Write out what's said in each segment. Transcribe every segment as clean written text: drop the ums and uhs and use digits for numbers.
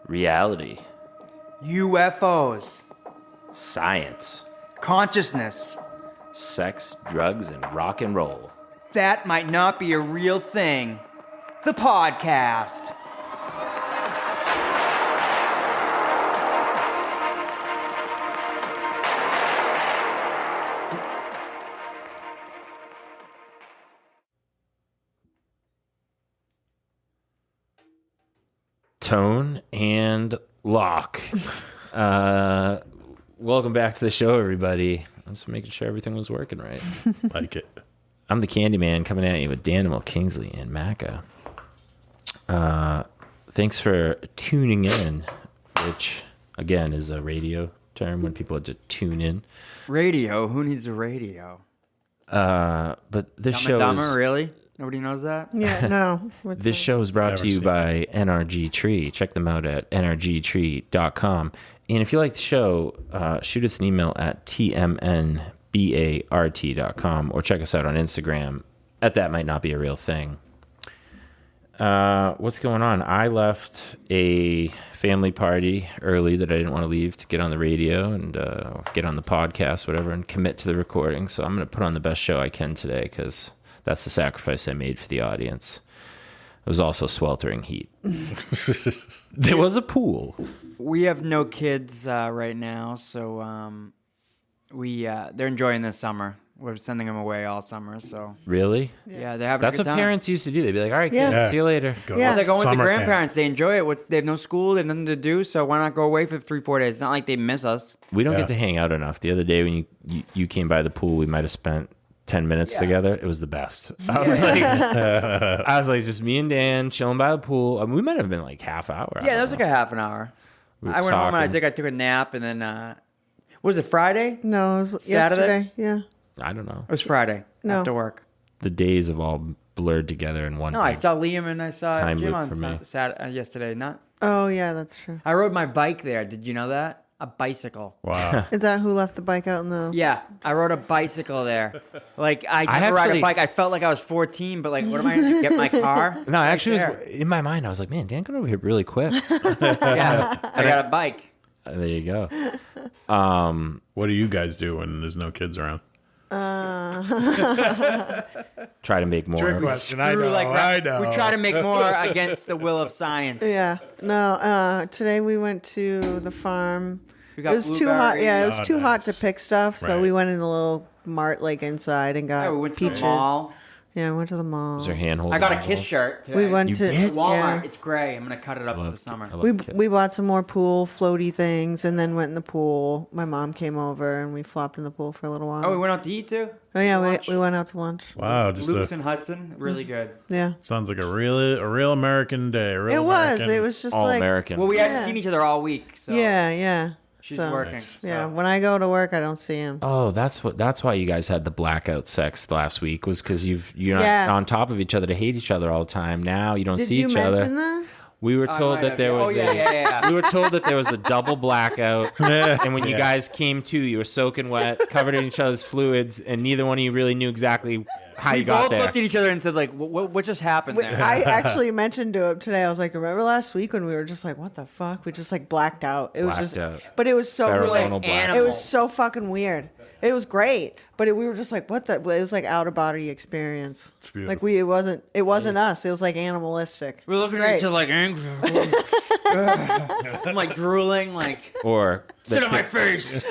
Reality. UFOs. Science. Consciousness. Sex, drugs, and rock and roll. That might not be a real thing. The podcast. Tone and lock. Welcome back to the show, everybody. I'm just making sure everything was working right. Like it. I'm the Candyman coming at you with Danimal, Kingsley, and Macka. Thanks for tuning in, which, again, is a radio term when people have to tune in. Radio? Who needs a radio? But this Dumb show and Dumber, is... really? Nobody knows that? Yeah, no. This show is brought to you by NRG Tree. Check them out at nrgtree.com. And if you like the show, shoot us an email at tmnbart.com or check us out on Instagram at That Might Not Be a Real Thing. What's going on? I left a family party early that I didn't want to leave to get on the radio and get on the podcast, whatever, and commit to the recording. So I'm going to put on the best show I can today because that's the sacrifice I made for the audience. It was also sweltering heat. There was a pool. We have no kids right now, so they're enjoying this summer. We're sending them away all summer, so Really? yeah, they're having That's a good what time. parents used to do. They'd be like, all right, kids, Yeah. see you later. Go Yeah. They're going with the summer camp. grandparents. They enjoy it. They have no school. They have nothing to do, so why not go away for 3-4 days? It's not like they miss us. We don't Yeah. get to hang out enough. The other day when you came by the pool, we might have spent 10 minutes together. It was the best. I was like, just me and Dan chilling by the pool. I mean, we might have been like half hour. Yeah, that was like a half an hour. We were I went home and I talking. took a nap, and then what was it, Friday? No, it was Saturday? yesterday. Yeah. I don't know. It was Friday No. after work. The days have all blurred together in one. No, I big- saw Liam and I saw Time Jim loop on for me. yesterday. Not. Oh, yeah, that's true. I rode my bike there. Did you know that? A bicycle. Wow. Is that who left the bike out in the... Yeah, I rode a bicycle there. Like I never ride actually- a bike. I felt like I was 14, but like, what am I going to get my car? No, Right actually, it there. was, in my mind, I was like, man, Dan got over here really quick. Yeah, I got a bike. There you go. What do you guys do when there's no kids around? Try to make more. Trick question. I know. We try to make more against the will of science. Yeah. No, today we went to the farm. We It got was too hot. Yeah, it was Oh, too hot to nice. pick stuff, so Right. we went in the little mart like inside and got Yeah, we went to peaches. the mall. Yeah, we went to the mall. Was there hand holding? I got a Kiss shirt today. We went You to did? Walmart. Yeah. It's gray. I'm gonna cut it up for the summer. We bought some more pool floaty things and then went in the pool. My mom came over and we flopped in the pool for a little while. Oh, we went out to eat too. Oh, yeah, lunch. we went out to lunch. Wow, just Luke's and Hudson, really Mm. good. Yeah, sounds like a real American day. A real it was. American. It was just all like American. Well, we hadn't Yeah. seen each other all week, so yeah. she's So, working. Nice. so. Yeah, when I go to work, I don't see him. Oh, that's why you guys had the blackout sex last week, was because you're not Yeah. on top of each other to hate each other all the time. Now you don't Did see you each mention other. that? We were I told might that have, there yeah. was Oh, yeah. we were told that there was a double blackout, and when you guys came to, you were soaking wet, covered in each other's fluids, and neither one of you really knew exactly how We you got both there. looked at each other and said, like, what just happened there? I actually mentioned to him today. I was like, remember last week when we were just like, what the fuck? We just like blacked out. It was Blacked just, out. but it was so Pheromonal weird. blackout. It was so fucking weird. It was great, but we were just like, what the? It was like out of body experience. beautiful. Like it wasn't us. It was like animalistic. We're looking at each other like angry. I'm like drooling, like Or sit on my face.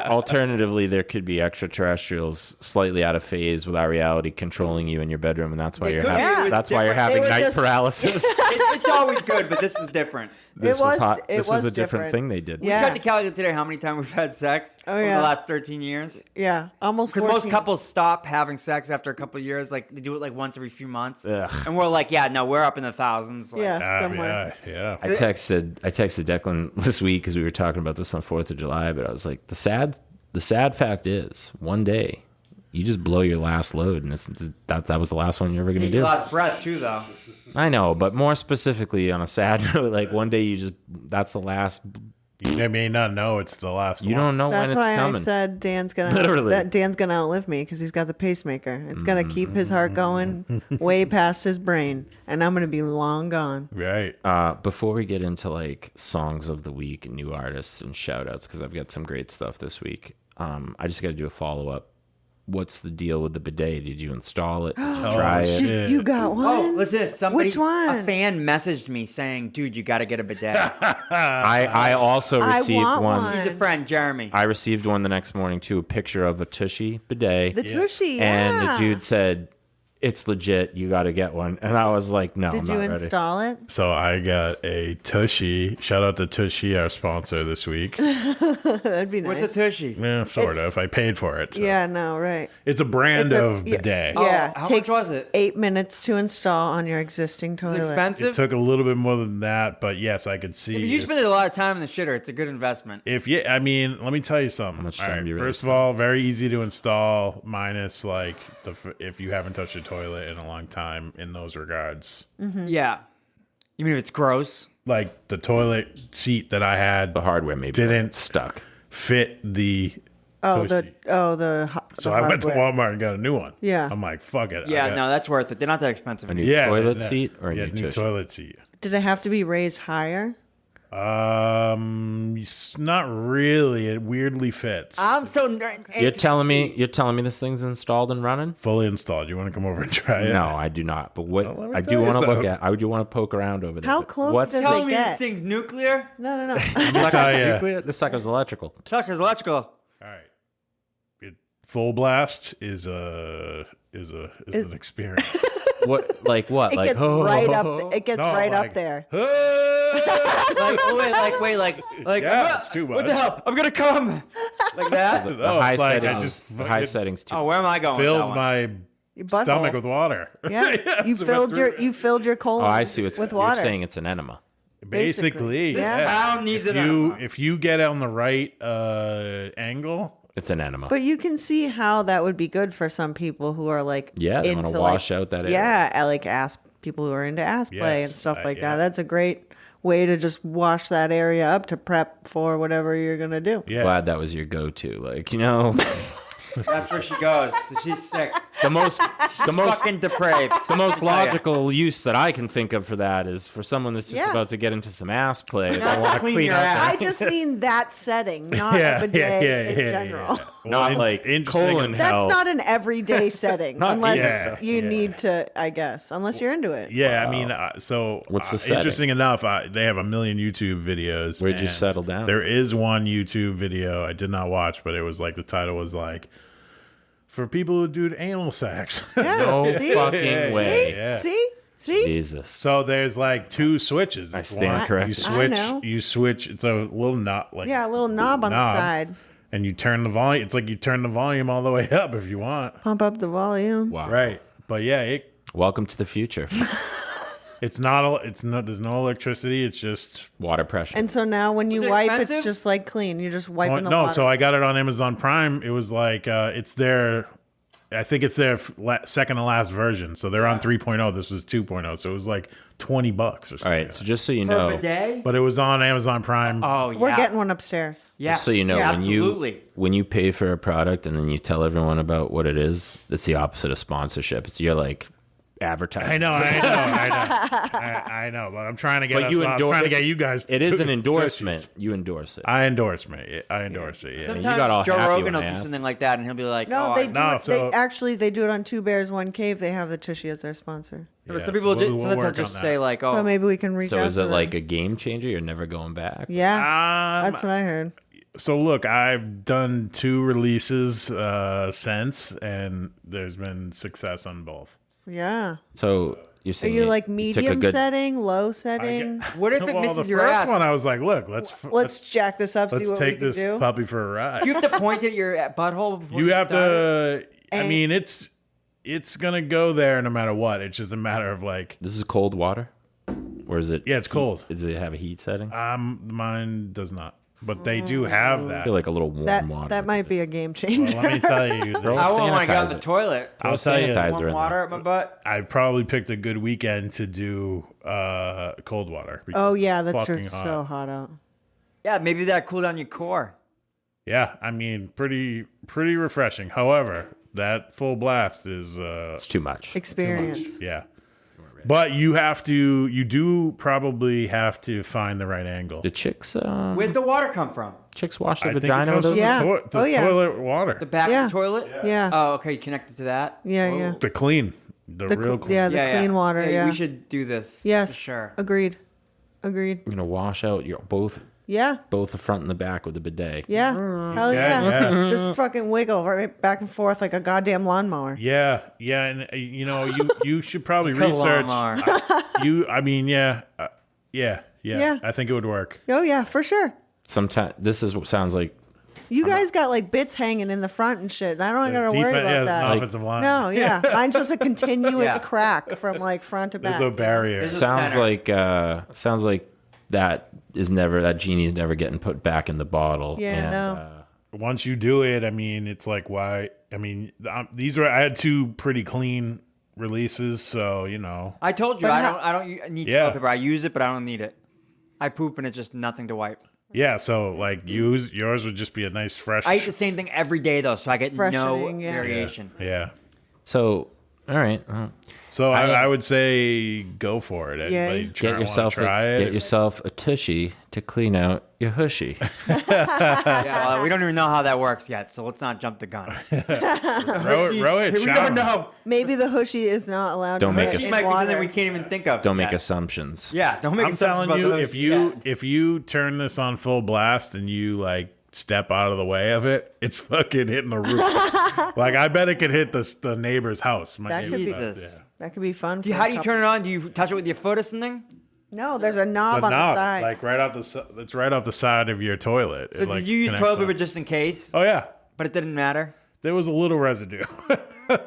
alternatively, there could be extraterrestrials slightly out of phase with our reality controlling you in your bedroom, and that's why They you're could having be. It was that's why you're different. having It was night just- paralysis. It's always good, but this was different. This It was was- hot. it This was was a different different. thing they did. Yeah. We tried to calculate today how many times we've had sex over yeah. the last 13 years. Yeah, almost. Because most 14. couples stop having sex after a couple of years. Like, they do it like once every few months. Ugh. And we're like, yeah, no, we're up in the thousands. Like, Yeah, somewhere. Yeah. I texted Declan this week because we were talking about this on 4th of July, but I was like, the sad fact is, one day you just blow your last load, and that was the last one you're ever gonna You do. lost breath too, though. I know, but more specifically on a sad note, like one day that's the last You may not know it's the last You one. don't know That's when it's why coming. I said Dan's gonna Literally. Dan's gonna outlive me because he's got the pacemaker. It's gonna keep his heart going way past his brain, and I'm gonna be long gone. Right. Before we get into like songs of the week and new artists and shout outs, because I've got some great stuff this week, I just got to do a follow up. What's the deal with the bidet? Did you install it? Did you try it? shit. You got one? Oh, listen, somebody, Which one? a fan messaged me saying, dude, you got to get a bidet. I also I received want one. one. He's a friend, Jeremy. I received one the next morning too, a picture of a Tooshy bidet. The Tooshy, yeah. And the dude said, it's legit, you got to get one. And I was like, no, I'm Did not you ready. install it? So I got a Tooshy. Shout out to Tooshy, our sponsor this week. That'd be nice. What's a tushy? Yeah, sort of. I paid for it. So. Yeah, no, right. It's a brand It's a- of yeah. bidet. Yeah, how much takes was it? 8 minutes to install on your existing It's toilet. expensive. It took a little bit more than that, but yes, I could see. If you spend a lot of time in the shitter, it's a good investment. I mean, let me tell you something. much All time right, do you really first of all, very easy to install, minus like if you haven't touched a toilet in a long time in those regards. Yeah. You mean if it's gross? Like the toilet seat that I had The hardware maybe Didn't- stuck. fit the Tooshy. So I went to Walmart and got a new one. Yeah. I'm like, fuck it. Yeah, no, that's worth it. They're not that expensive. A new Yeah, toilet no. seat or a Yeah, new new Tooshy? toilet seat. Did it have to be raised higher? It's not really. It weirdly fits. I'm so. You're telling me this thing's installed and running? Fully installed. You want to come over and try it? No, I do not. But what Well, let me I tell do you want to look something. at, I do want to poke around over there. How but close what's does Telling it me get? this thing's nuclear? No. Let me tell you. nuclear? This sucker's electrical. Tucker's electrical. All right. Full blast is an experience. What? Like what? It like gets right up. It gets No, right like- up there. Like, oh, wait, like, Yeah, it's too What much. the hell? I'm gonna come. Like that? The No, high it's like I settings. just The high fucking settings too. Oh, where am I going? with that filled one? my Your butthole. stomach with water. Yeah, you So filled through- you filled your colon. Oh, I see what's with You're water. saying it's an enema. Basically, Basically, yeah. Town needs if an you enema. if you get on the right angle, It's an enema. But you can see how that would be good for some people who are like Yeah, they wanna into, wash out that area. Yeah, like ass people who are into ass play and Yes, stuff like yeah. that. That's a great way to just wash that area up to prep for whatever you're gonna do. yeah. Glad that was your go-to. Like, That's where she goes. She's sick. the most Fucking depraved. the most logical use that I can think of for that is for someone that's just Yeah. about to get into some ass play. They Not want to clean clean your out ass. their- I just mean that setting, not a bidet in general. Not like colon That's hell. not an everyday setting, Not unless yeah, you yeah. need to, I guess, unless you're into it. Yeah, I mean, so What's the setting? interesting enough, they have a million YouTube videos. Where'd you and settle down? There is one YouTube video I did not watch, but it was like the title was like for people who do anal sex. Yeah. No See? fucking way. Yeah. See? Jesus. So there's like two switches. I It's stand one- corrected. You I switch. know. You switch. It's a little knot, like Yeah, a little knob on the knob. side. and you turn the volume. It's like you turn the volume all the way up if you want. Pump up the volume. Wow. Right. But yeah, Welcome to the future. it's not. There's no electricity. It's just. Water pressure. And so now when you it wipe, expensive? it's just like clean. You're just Oh, wiping the no, water. so I got it on Amazon Prime. It was like it's their. I think it's their second to last version. So they're on 3.0. This was 2.0. So it was like $20 or something. All right. So just so you Per know, bidet? But it was on Amazon Prime. Oh, yeah. We're getting one upstairs. Yeah. just so you know, Yeah, when absolutely. when you pay for a product and then you tell everyone about what it is, it's the opposite of sponsorship. It's you're like advertising. I know. I know. But I'm trying to get. But you I'm endorse- trying to get you guys. It is an Tushies. endorsement. You endorse it. I endorse it. I endorse it. Yeah. you Sometimes got all Joe happy Rogan when will I do asked. something like that, and he'll be like, No, oh, they I- do No, it. so- They do it on Two Bears, One Cave. They have the Tooshy as their sponsor. But Yeah, some people so do. we'll Sometimes they'll work on just that. say like, So oh, maybe we can reach So out is to it them. like a game changer? You're never going back. Yeah, that's what I heard. So look, I've done 2 releases since, and there's been success on both. Yeah. So you're Are saying you like took a medium good- setting, low setting? what if it Well, misses the your first ass? one, I was like, look, Let's jack this up. See let's what take we can this do. puppy for a ride. You have to point at your butthole before You have start? to. I mean, it's gonna go there no matter what. It's just a matter of like, This is cold water, or is it? yeah, it's cold. Does it have a heat setting? Mine does not, but they do have I that. feel like a little warm water. That might be a game changer. Let me tell you, Throw I it- won't when I got in the sanitizer. toilet. I'll tell you, sanitizer. Warm in water there. at my butt. I probably picked a good weekend to do cold water. because Oh yeah, that's it's true. fucking It's so hot out. Yeah, maybe that cool down your core. Yeah, I mean, pretty refreshing. However, that full blast is It's too much. Experience. yeah. But you do probably have to find the right angle. The chicks, Where'd the water come from? chicks wash their I think it vagina with comes those. from Yeah. the Oh, yeah. toilet water. The back Yeah. of the toilet? Yeah. Oh, okay. You connected to that? Yeah. The clean. The real clean. Yeah, the clean water. Hey, Yeah. we should do this. Yes. For sure. Agreed. You're gonna wash out your both Yeah. the front and the back with the bidet. Yeah. Hell yeah. yeah. Just fucking wiggle right back and forth like a goddamn lawnmower. Yeah, and you should probably Come research. on, Yeah. Yeah. I think it would work. Oh yeah, for sure. Sometimes this is what sounds like. You guys got like bits hanging in the front and shit. I don't gotta worry about the that. offensive line. No, yeah. Mine's just a continuous Yeah. crack from like front to There's back. no barrier. There's a Sounds center. like that genie's never getting put back in the bottle. Yeah, and, no. Once you do it, I mean, it's like why? I mean, I had two pretty clean releases, so I told you But I don't need Yeah. toilet paper. I use it, but I don't need it. I poop and it's just nothing to wipe. yeah. So like, yours would just be a nice fresh. I eat the same thing every day though, so I get no Freshening, yeah. variation. Yeah. So, all right, So I would say go for it. Yeah. Anybody get yourself try it. get yourself a tushy to clean out your hushy. Yeah, well, we don't even know how that works yet, so let's not jump the gun. row it. We shower. don't know. Maybe the hushy is not allowed Don't to make put us- It in might be something water. we can't even think of. Don't make yet. assumptions. Yeah, don't make I'm assumptions telling about you, the- if you turn this on full blast and you like step out of the way of it, it's fucking hitting the roof. Like I bet it could hit the neighbor's house. My That could neighbor's be- house, Jesus. That could be fun. How do you turn it on? Do you touch it with your foot or something? No, there's a It's knob a on knob, the side. like right off it's right off the side of your toilet. So It, like, did you use connects toilet up. paper just in case? Oh yeah, But it didn't matter? there was a little residue. I'm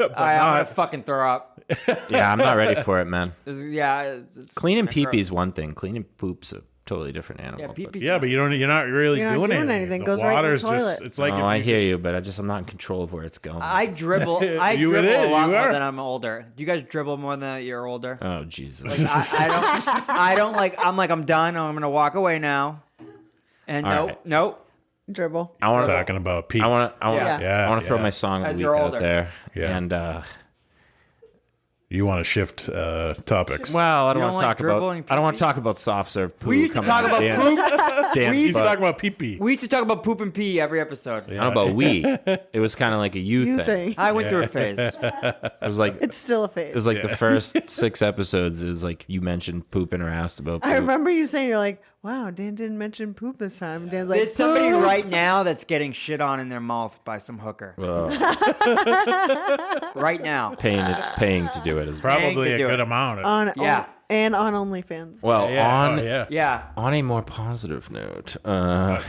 gonna fucking throw up. Yeah, I'm not ready for it, man. Yeah, it's Cleaning gross. pee-pee's one thing. Cleaning poop's a totally different animal. Yeah, but- pee-pee. Yeah, but you're not really You're not doing doing anything. anything. The Goes right in the water's toilet. just it's like Oh, if I hear just- you, but I'm not in control of where it's going. I dribble. I You dribble it is, a lot you more are. than I'm older. Do you guys dribble more than you're older? Oh Jesus! I don't like. I'm done. I'm gonna walk away now. And All right. nope. Dribble. I want to. talking about Pete. I want to. Yeah. I want to throw Yeah. my song of As the week you're out older. there. Yeah. And You want to shift topics? well, I don't You don't want to like talk about. dribbling I don't want to pee-pee? talk about soft serve poo. We used to coming talk out of about Dan's- Dan's He's butt. talking about pee-pee. We used to talk about poop and pee every episode. I don't know about we. It was kind of like a you You thing. think. I went through a phase. It was like It's still a phase. it was like the first 6 episodes. It was like you mentioned pooping or asked about. Poop. I remember you saying, you're like, wow, Dan didn't mention poop this time. Dan's like, There's somebody "Poop." right now that's getting shit on in their mouth by some hooker. Well, Right now. paying to do it as well. Probably to a do good it. amount. on Yeah. and on OnlyFans. Well, on Yeah. on a more positive note,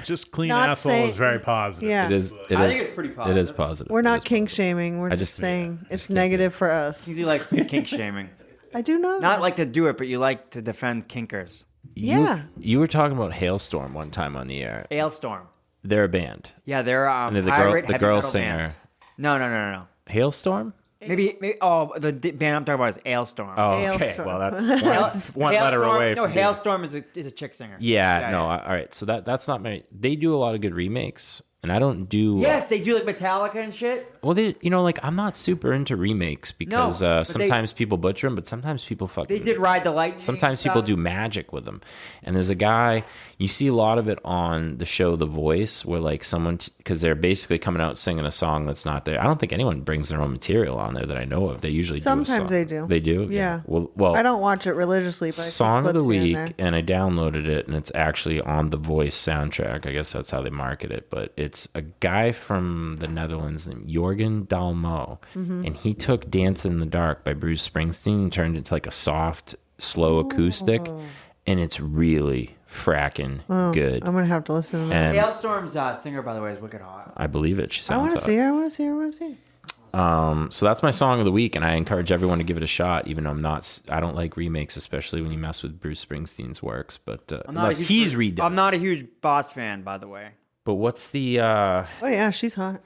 Just clean Not asshole saying- is very positive. Yeah. it is. It I is. think it's pretty It positive. is positive. We're It not is kink shaming. We're I just just- saying it's negative for us. Easy likes kink shaming. I do know. Not like to do it, but you like to defend kinkers. Yeah. You were talking about Hailstorm one time on the air. Ailstorm. They're a band. Yeah, they're And they're the pirate girl heavy girl metal singer. band. No. Hailstorm? Maybe band I'm talking about is Ailstorm. Oh, okay. Hailstorm. Well, that's Hail- one letter Hailstorm- away. No, from being- Hailstorm is a chick singer. Yeah, no. All right. So that's not my. They do a lot of good remakes, and I don't do. Yes, they do like Metallica and shit. Well, they, like I'm not super into remakes because but sometimes people butcher them, but sometimes people fucking. They did Ride the Lightning. Sometimes people do magic with them, and there's a guy you see a lot of it on the show The Voice, where like someone because they're basically coming out singing a song that's not there. I don't think anyone brings their own material on there that I know of. They usually do a Sometimes song. they do. They do. Yeah. Well, I don't watch it religiously, but I see song of the clips here and week, there. and I downloaded it, and it's actually on the Voice soundtrack. I guess that's how they market it, but it's a guy from the Netherlands named Jorgen Dalmo, Mm-hmm. and he took "Dance in the Dark" by Bruce Springsteen and turned it into like a soft, slow acoustic, and it's really fracking good. I'm gonna have to listen to that. And Hailstorm's singer, by the way, is wicked hot. I believe it. She I want sounds to see her. I want to see her. I want to see her. So that's my song of the week, and I encourage everyone to give it a shot. Even though I don't like remakes, especially when you mess with Bruce Springsteen's works. But I'm not a unless huge- he's redone, I'm not a huge Boss fan, by the way. But what's the Oh yeah, she's hot.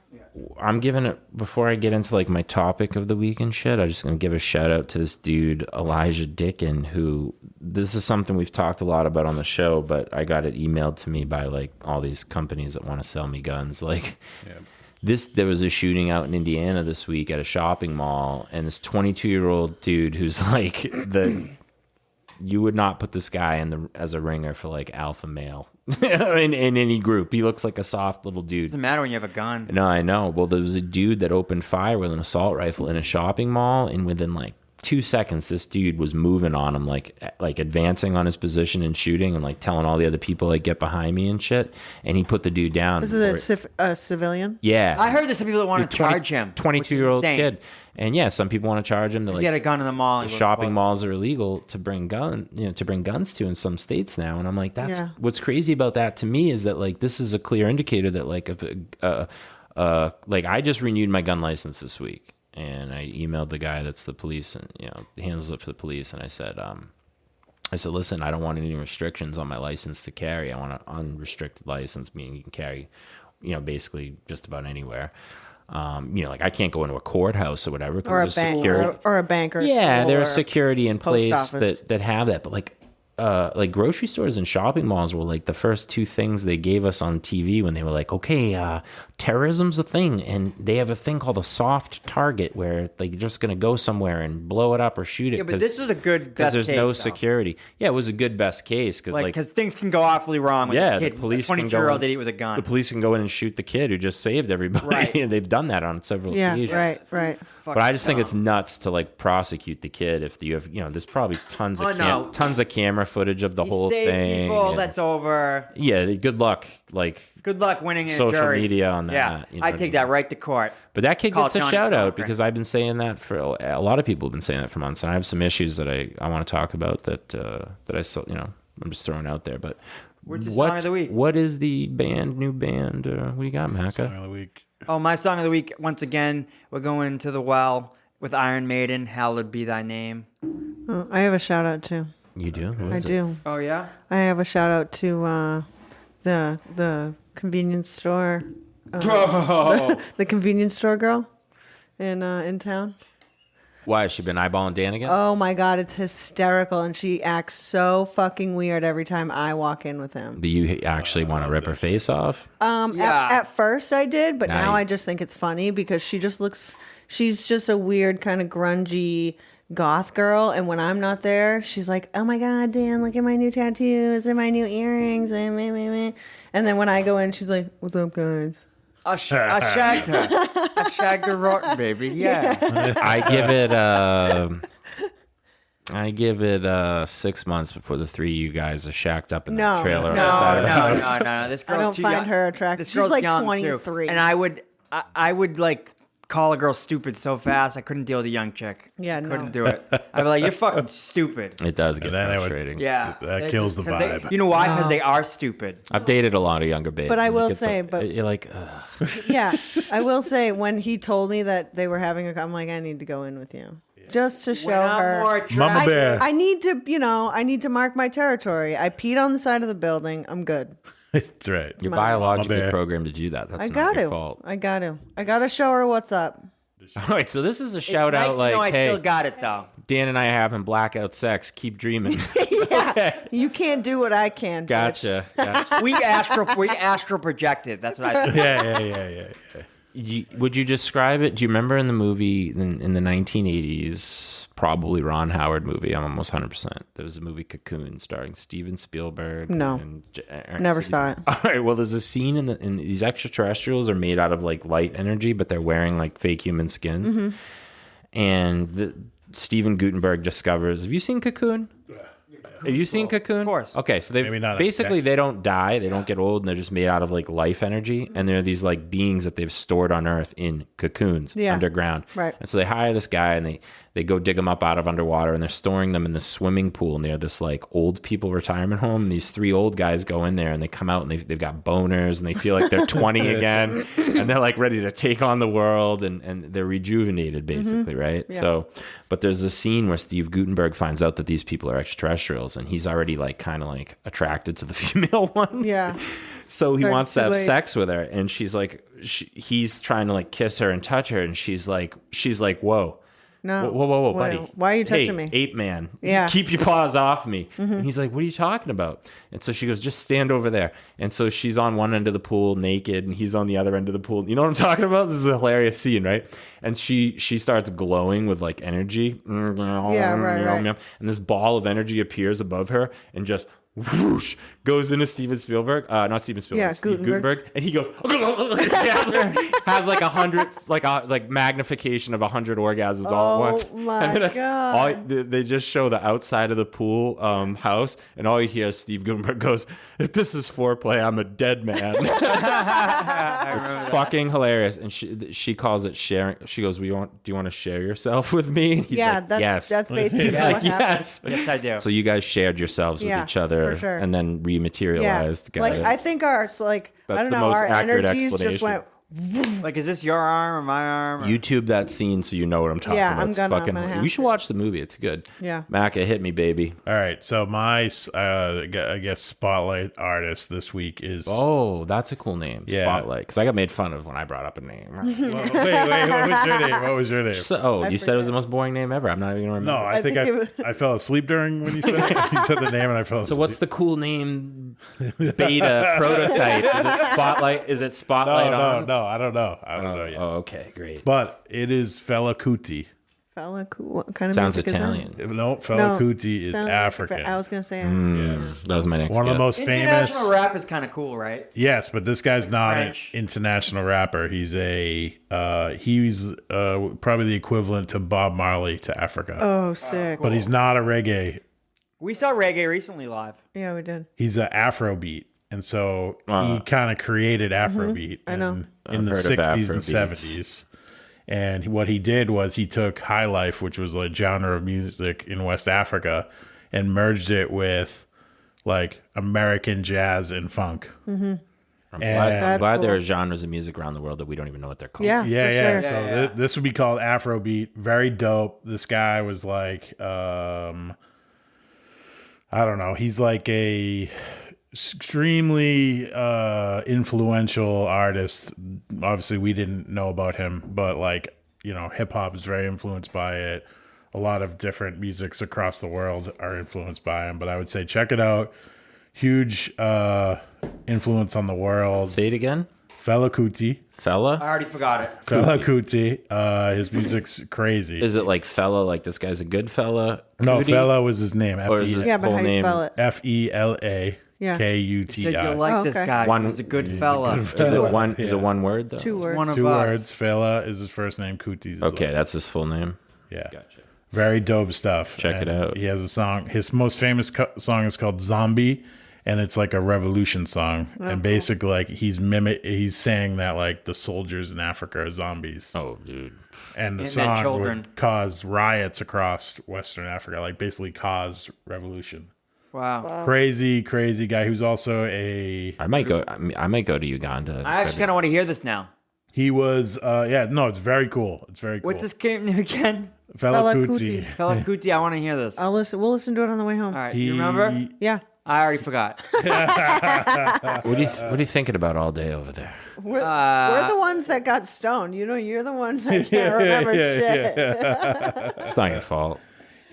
I'm giving it, before I get into like my topic of the week and shit, I'm just gonna give a shout out to this dude Elijah Dickin, who, this is something we've talked a lot about on the show, but I got it emailed to me by like all these companies that want to sell me guns. Like there was a shooting out in Indiana this week at a shopping mall, and this 22-year-old dude who's like you would not put this guy as a ringer for like alpha male in any group. He looks like a soft little dude. Doesn't matter when you have a gun. No, I know. Well, there was a dude that opened fire with an assault rifle in a shopping mall, and within like 2 seconds, this dude was moving on him, like advancing on his position and shooting, and like telling all the other people like get behind me and shit. And he put the dude down. This is a civilian. Yeah, I heard there's some people that want to charge him. 22-year-old kid. And yeah, some people want to charge him. They're he had a gun in the mall. Shopping malls are illegal to bring guns to in some states now. And I'm like, what's crazy about that to me is that like this is a clear indicator that like if like I just renewed my gun license this week, and I emailed the guy that's the police and handles it for the police, and I said, listen, I don't want any restrictions on my license to carry. I want an unrestricted license, meaning you can carry, basically just about anywhere. Like I can't go into a courthouse or whatever. Or a bank, or a bank, or yeah, there's a security in place office that have that. But like grocery stores and shopping malls were like the first two things they gave us on TV when they were like, okay, terrorism's a thing, and they have a thing called a soft target where like you're just gonna go somewhere and blow it up or shoot it. Yeah, but this was a good best there's case, no though. security. Yeah, it was a good best case because things can go awfully wrong with a kid, the police a can go 22-year-old idiot with a gun. The police can go in and shoot the kid who just saved everybody, Right. and they've done that on several occasions. Right. But I just think it's nuts to like prosecute the kid if you have, there's probably tons of camera footage of the whole thing. People, and, that's over. Yeah, good luck. Like Good luck winning in a social jury. media on that. Yeah, you know I what take mean? that right to court. But that kid Call gets a Johnny shout out Walker. because I've been saying that for a lot of people have been saying that for months, and I have some issues that I want to talk about that I still I'm just throwing out there. But What's the song of the week? What is the new band? What do you got, Macka? Song of the week. Oh, my song of the week. Once again, we're going to the well with Iron Maiden. Hallowed be thy name. Oh, I have a shout out too. You do? Who I is it? do. Oh yeah. I have a shout out to the convenience store. The convenience store girl in town. Why has she been eyeballing Dan again? Oh my god, it's hysterical, and she acts so fucking weird every time I walk in with him. Do you actually want to rip her face off? Yeah. At first I did, but now Nice. I just think it's funny because she's just a weird kind of grungy goth girl, and when I'm not there, she's like, "Oh my god, Dan, look at my new tattoos and my new earrings and meh, meh, meh." And then when I go in, she's like, "What's up, guys?" I shagged her. I shagged her rotten, baby. Yeah. I give it 6 months before the three of you guys are shacked up in No, the trailer on no, the side of the house. No. This girl's I don't too find young. her attractive. This She's girl's like young, 23. too. And I would like call a girl stupid so fast I couldn't deal with a young chick. Yeah, no. Couldn't do it. I'd be like, you're fucking stupid. It does get And then it would- frustrating. Yeah. That kills the 'Cause they- vibe. you know why? Because they are stupid. I've dated a lot of younger babes. But I and it will gets say, like- but- you're like, ugh. Yeah, I will say when he told me that they were having I'm like, I need to go in with you. Just to show When I'm her. more Mama attractive- bear. I need to mark my territory. I peed on the side of the building. I'm good. That's right. You're My- biologically bear. programmed to do that. That's I not got your to. fault. I got to show her what's up. All right, so this is a It's shout nice out to like, know I hey, still got it though. Dan and I are having blackout sex. Keep dreaming. You can't do what I can. bitch. Gotcha. We astral projected. That's what I. Yeah. Would you describe it? Do you remember in the movie in the 1980s, probably Ron Howard movie? I'm almost 100%. There was a movie Cocoon starring Steven Spielberg. No. and Never saw it. All right. Well, there's a scene in these extraterrestrials are made out of like light energy, but they're wearing like fake human skins. Mm-hmm. And Steven Gutenberg discovers. Have you seen Cocoon? Have you seen Cocoon? Of course. Okay, so they Maybe not basically they don't die, they don't get old, and they're just made out of like life energy, and they're these like beings that they've stored on Earth in cocoons underground. Right. And so they hire this guy, and they go dig them up out of underwater, and they're storing them in the swimming pool near this like old people retirement home. And these three old guys go in there, and they come out, and they've got boners, and they feel like they're 20 again, and they're like ready to take on the world, and they're rejuvenated basically, right? Yeah. So, but there's a scene where Steve Gutenberg finds out that these people are extraterrestrials. males, and he's already like kind of like attracted to the female one. Yeah. So he Sorry, wants to too have late. sex with her, and she's like, he's trying to like kiss her and touch her, and she's like, whoa. No. Whoa, Wait, buddy. why are you touching Hey, me? ape man. Yeah. Keep your paws off me. And he's like, what are you talking about? And so she goes, just stand over there. And so she's on one end of the pool naked, and he's on the other end of the pool. You know what I'm talking about? This is a hilarious scene, right? And she starts glowing with like energy. Yeah, right. And this ball of energy appears above her and just whoosh, goes into Steven Spielberg, not Steven Spielberg, Yeah, Steve Gutenberg. Gutenberg, and he goes has like 100, like magnification of 100 orgasms all at once. my And then it's God. they just show the outside of the pool house, and all you hear is Steve Gutenberg goes, "If this is foreplay, I'm a dead man." It's fucking hilarious, and she calls it sharing. She goes, "Do you want to share yourself with me?" And he's Yeah, like, that's yes. that's basically He's what like, happened. yes. Yes, I do. So you guys shared yourselves Yeah, with each other, for sure. and then rematerialized together. Like I think I That's don't the know, most our accurate energies just explanation. went. Like, is this your arm or my arm? Or... YouTube that scene so you know what I'm talking Yeah, about. I'm It's gonna fucking. have You should to. watch the movie. It's good. Yeah. Macka, hit me, baby. All right, so my I guess spotlight artist this week is. Oh, that's a cool name. Yeah. Spotlight. Because I got made fun of when I brought up a name. Well, wait, what was your name? What was your name? So, you said it was the most boring name ever. I'm not even gonna remember. No, I think think it was- I fell asleep during when you said you said the name, and I fell asleep. So what's the cool name? Beta prototype. Is it Spotlight? Is it Spotlight on? No, I don't know. I don't know yet. Oh, okay, great. But it is Fela Kuti. What kind of Sounds music Italian. No, Fela is that? Kuti is sounds like- African. I was gonna say. That was my next One of guess. the most International famous. rap is kind of cool, right? Yes, but this guy's not an French. international rapper. He's he's probably the equivalent to Bob Marley to Africa. Oh, sick. But he's not a reggae. We saw reggae recently live. Yeah, we did. He's an Afrobeat. And so he kind of created Afrobeat I know. in the I've heard of 60s and Afrobeats. 70s. And what he did was he took high life, which was a genre of music in West Africa, and merged it with like American jazz and funk. I'm glad That's there cool. are genres of music around the world that we don't even know what they're called. Yeah, Yeah, for yeah. sure. So Yeah. this would be called Afrobeat. Very dope. This guy was like, I don't know. He's like a extremely influential artist. Obviously, we didn't know about him, but like, you know, hip hop is very influenced by it. A lot of different musics across the world are influenced by him. But I would say check it out. Huge influence on the world. Say it again. Fela Kuti. I Fella? already forgot it. Fela Kuti. His music's crazy. Is it like fella, like this guy's a good fella? No, Cootie? Fela was his name. Or is his Yeah, but full how you name? spell it? Fela Yeah. Kuti. Said you like Oh, this okay. guy. One- He's a good fella. Is it one? Is it one word though? Two words. One of Two us. words. Fela is his first name. Kuti's his Okay, last. that's his full name. Yeah. Gotcha. Very dope stuff. Check it And out. He has a song. His most famous song is called Zombie, and it's like a revolution song. And basically, like he's saying that like the soldiers in Africa are zombies, Oh, dude. and the And their song children. would cause riots across Western Africa, like basically cause revolution. Wow. Crazy guy who's also a. I might go. I might go to Uganda. I actually kind of want to hear this now. He was. It's very cool. It's very cool. What's this game name again? Fela Fela Kuti. Kuti. Fela Kuti. I want to hear this. We'll listen to it on the way home. All right. You remember? Yeah. I already forgot. What are you thinking about all day over there? We're the ones that got stoned. You know, you're the ones that can't remember shit. It's not your fault.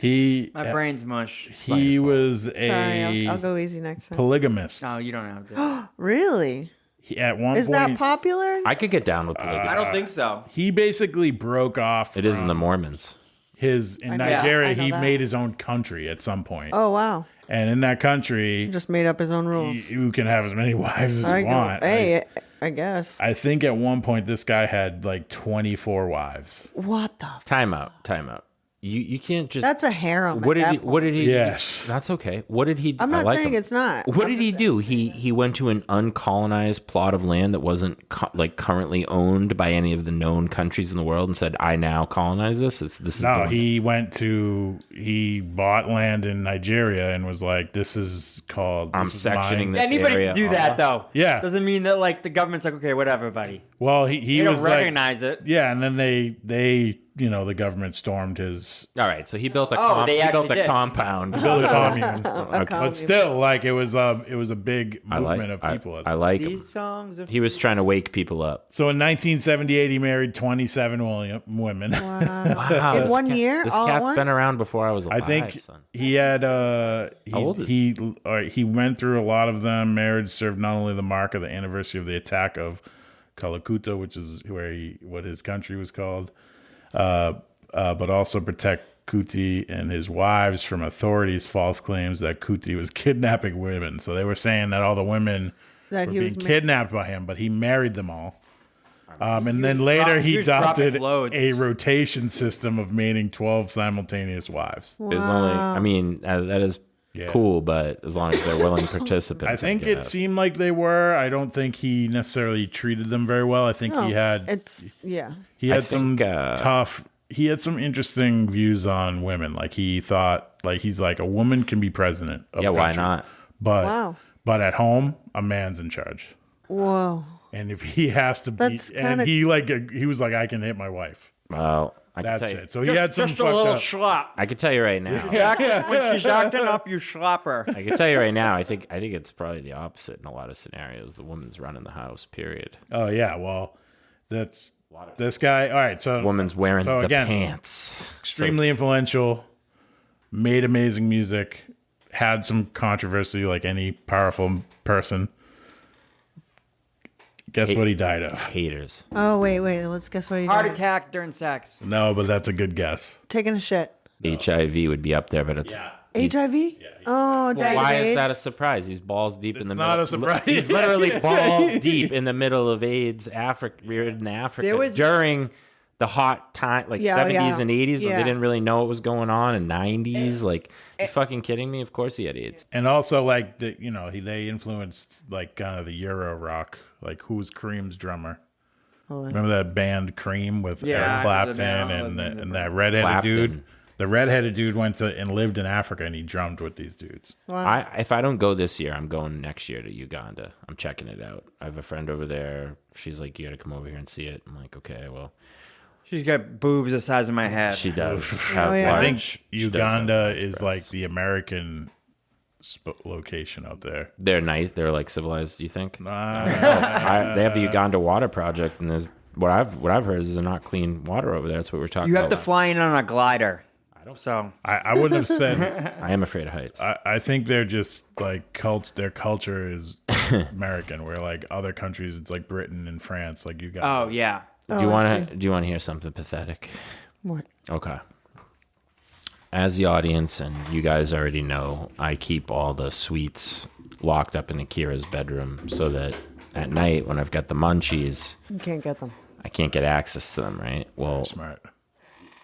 My brain's mush. He was Sorry, a I'll go easy next time. polygamist. No, you don't have to. Really? At one Is point, that popular? I could get down with polygamy. I don't think so. he basically broke off. It is in from the Mormons. in know. Nigeria. Yeah, I know He that. made his own country at some point, Oh, wow. and in that country, Just made up his own rules. you can have as many wives as you want. Hey, I guess. I think at one point this guy had like 24 wives. What the? Time out. You can't just. That's a harem. What at did that he? What point. did he? Yes. That's okay. What did he? I'm I not like saying him. it's not. What did he do? He went to an uncolonized plot of land that wasn't currently owned by any of the known countries in the world and said, "I now colonize this." This is No, the he bought land in Nigeria and was like, "This is called." I'm this is sectioning mine." this Anybody area can do off. that though. Yeah. Doesn't mean that like the government's like, okay, whatever, buddy. Well, he They was don't like, recognize it. yeah, and then they the government stormed his All right, so he built a they he built actually a did. compound. built a commune. A But still, like it was a big movement of people. I like him. These songs are He was trying to wake people up. So in 1978, he married 27 women. Wow, In this 1 year, This all at cat's once? been around before I was alive. I think son. he had How old is he went through a lot of them. Marriage served not only the mark of the anniversary of the attack of Kalakuta, which is what his country was called, but also protect Kuti and his wives from authorities' false claims that Kuti was kidnapping women. So they were saying that all the women That were he being was kidnapped by him, but he married them all. And then later he he was dropping adopted loads. a rotation system of mating 12 simultaneous wives. There's only, I mean, that is cool, but as long as they're willing participants. I think it seemed like they were. I don't think he necessarily treated them very well. I think he had some tough. He had some interesting views on women. Like he thought, like he's like a woman can be president. Of a why country, not? But at home, a man's in charge. Whoa. And if he has to be, That's and kinda- he was like, I can hit my wife. Well, I can That's tell you, it. So he had some just a little fucked up. schlop. I can tell you right now. When she's acting up, you slap her. I can tell you right now. I think it's probably the opposite in a lot of scenarios. The woman's running the house. Period. Oh yeah, well, that's this guy. All right, so Woman's wearing the again, pants. extremely influential, made amazing music, had some controversy like any powerful person. Guess what he died of? Haters. Oh, wait. Let's guess what he Heart did. attack during sex. No, but that's a good guess. Taking a shit. HIV would be up there, but it's HIV? Oh, died why of is that a AIDS? surprise? He's balls deep in the not middle. a surprise. He's literally balls deep in the middle of AIDS, ridden Africa There was- during the hot time, like Yeah, 70s and 80s, when yeah. they didn't really know what was going on, and 90s. Like, you fucking kidding me? Of course he had AIDS. And also, like they influenced like kind of the Euro rock. Like who was Cream's drummer? Remember that band Cream with Yeah, Eric the Clapton band- and that redheaded dude? Clapton. The redheaded dude went to and lived in Africa and he drummed with these dudes. If I don't go this year, I'm going next year to Uganda. I'm checking it out. I have a friend over there. She's like, you got to come over here and see it. I'm like, okay, well, She's got boobs the size of my head. she does have yeah. I large. think she does have Uganda large is breasts. like the American location out there. They're nice. They're like civilized. Do you think? They have the Uganda Water Project, and there's what I've heard is they're not clean water over there. That's what we're talking You about. have to fly in on a glider. So I wouldn't have said. I am afraid of heights. I think they're just like their culture is American, where like other countries it's like Britain and France. Like you got. oh yeah. Do you want to hear something pathetic? What? Okay. As the audience and you guys already know, I keep all the sweets locked up in Akira's bedroom so that at night when I've got the munchies, You can't get them. I can't get access to them, right? Well, Smart.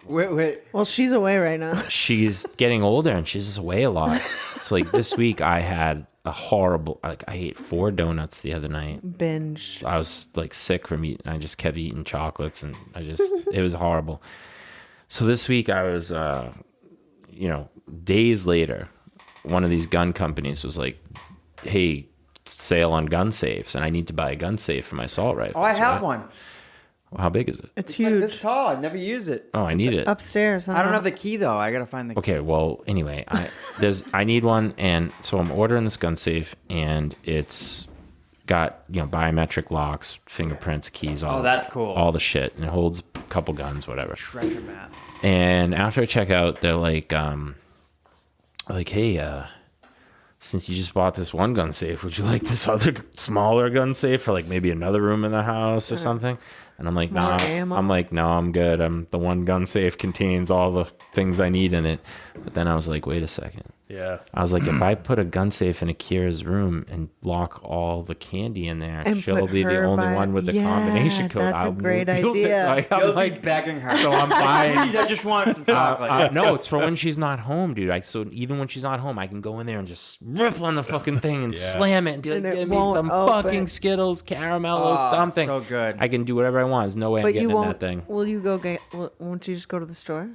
Wait. Well, she's away right now. she's getting older and she's just away a lot. So like this week I had a horrible, like I ate 4 donuts the other night. Binge. I was like sick from eating. I just kept eating chocolates and it was horrible. So this week I was, days later, one of these gun companies was like, hey, sale on gun safes. And I need to buy a gun safe for my assault rifle. Oh, I have one. Well, how big is it? It's It's like huge. this tall. I never use it. Oh, I need it. Upstairs. I don't have the key though. I gotta find the key. Okay, well, anyway, I need one, and so I'm ordering this gun safe, and it's got biometric locks, fingerprints, keys, all. Oh, that's cool. All the shit, and it holds a couple guns, whatever. Treasure map. And after I check out, they're like, hey, since you just bought this one gun safe, would you like this other smaller gun safe for like maybe another room in the house or something? And I'm like, More nah. ammo? I'm like, no, I'm good. The one gun safe contains all the things I need in it. But then I was like, wait a second. Yeah. I was like, if I put a gun safe in Akira's room and lock all the candy in there, And she'll put be the her only by- one with the Yeah, combination code. that's a I great will build it. idea. Like, I'm You'll like, be begging her. so I'm buying. I just want some chocolate. No, it's for when she's not home, dude. So even when she's not home, I can go in there and just rip on the fucking thing and slam it and be like, And it give me won't some open. fucking Skittles, caramel, or Oh, something. so good. I can do whatever I want. There's no way I'm But getting you in won't. that thing. Will you go get? Won't you just go to the store?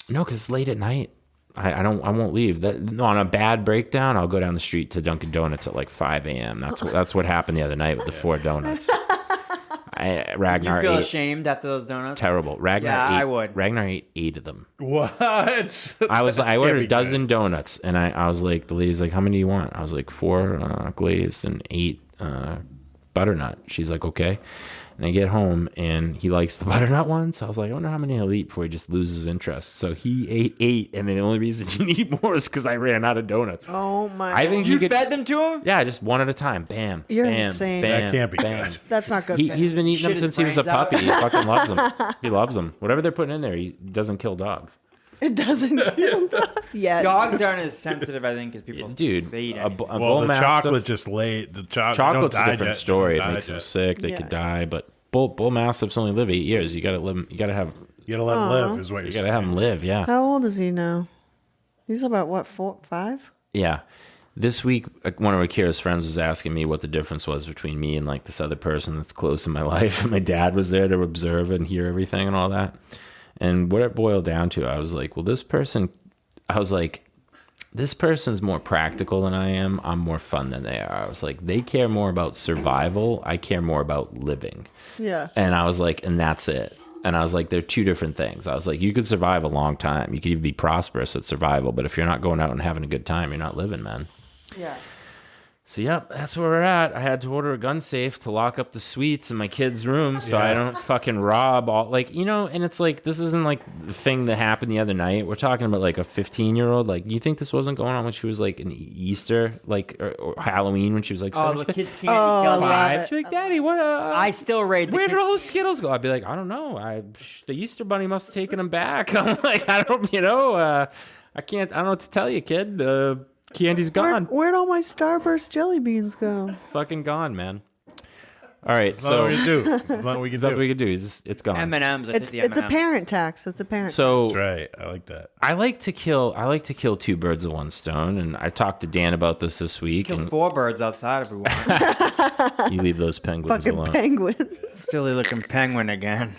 No, because it's late at night. I won't leave. On a bad breakdown, I'll go down the street to Dunkin' Donuts at like 5 a.m. That's what happened the other night with the 4 donuts. Ragnar You feel ate ashamed after those donuts? terrible. Ragnar Yeah, ate, I would. Ragnar ate 8 of them. What? I ordered a dozen donuts, and I was like, the lady's like, how many do you want? I was like, 4 glazed and 8 butternut. She's like, okay. And I get home, and he likes the butternut one. So I was like, I wonder how many he'll eat before he just loses interest. So he ate 8, and the only reason you need more is because I ran out of donuts. Oh my! I think You fed them to him? Yeah, just one at a time. Bam. You're bam, insane. Bam, That can't be bam. good. That's not good. He's been eating them Shit his since he was a brains out. puppy. He fucking loves them. He loves them. Whatever they're putting in there, he doesn't kill dogs. It doesn't kill yet. Dogs aren't as sensitive, I think, as people. Dude, they eat a anything. Well, bull the mastiff, chocolate just late. The chocolate's a different story. It makes them digest. sick. They Yeah. could die. But bull mastiffs only live 8 years. You gotta live. You gotta have. You gotta let them live, is what You you're gotta saying. have them live. Yeah. How old is he now? He's about what, 4, 5? Yeah. This week, one of Akira's friends was asking me what the difference was between me and like this other person that's close in my life. And my dad was there to observe and hear everything and all that. And what it boiled down to, I was like, this person's more practical than I am. I'm more fun than they are. I was like, they care more about survival. I care more about living. Yeah. And I was like, and that's it. And I was like, they're two different things. I was like, you could survive a long time. You could even be prosperous at survival. But if you're not going out and having a good time, you're not living, man. Yeah. So, yep, that's where we're at. I had to order a gun safe to lock up the suites in my kids' room so I don't fucking rob all, like, you know, and it's like, this isn't like the thing that happened the other night. We're talking about like a 15-year-old. Like, you think this wasn't going on when she was like in Easter, like, or Halloween when she was like, Oh, 7? the kids can't eat Oh, gum. love Five. it. She'd be like, Daddy, what? I still raid the Where did kids. all those Skittles go? I'd be like, I don't know. The Easter Bunny must have taken them back. I'm like, I don't, I don't know what to tell you, kid. Candy's gone. Where'd all my Starburst jelly beans go? Fucking gone, man. All right, That's not what we can do. That's not what we can that's what do. we could do. It's gone. M&Ms. It's a parent tax. It's a parent. So That's right. I like that. I like to kill 2 birds with 1 stone, and I talked to Dan about this week. Kill And 4 birds outside if we want. you leave those penguins fucking alone. penguins. Silly looking penguin again.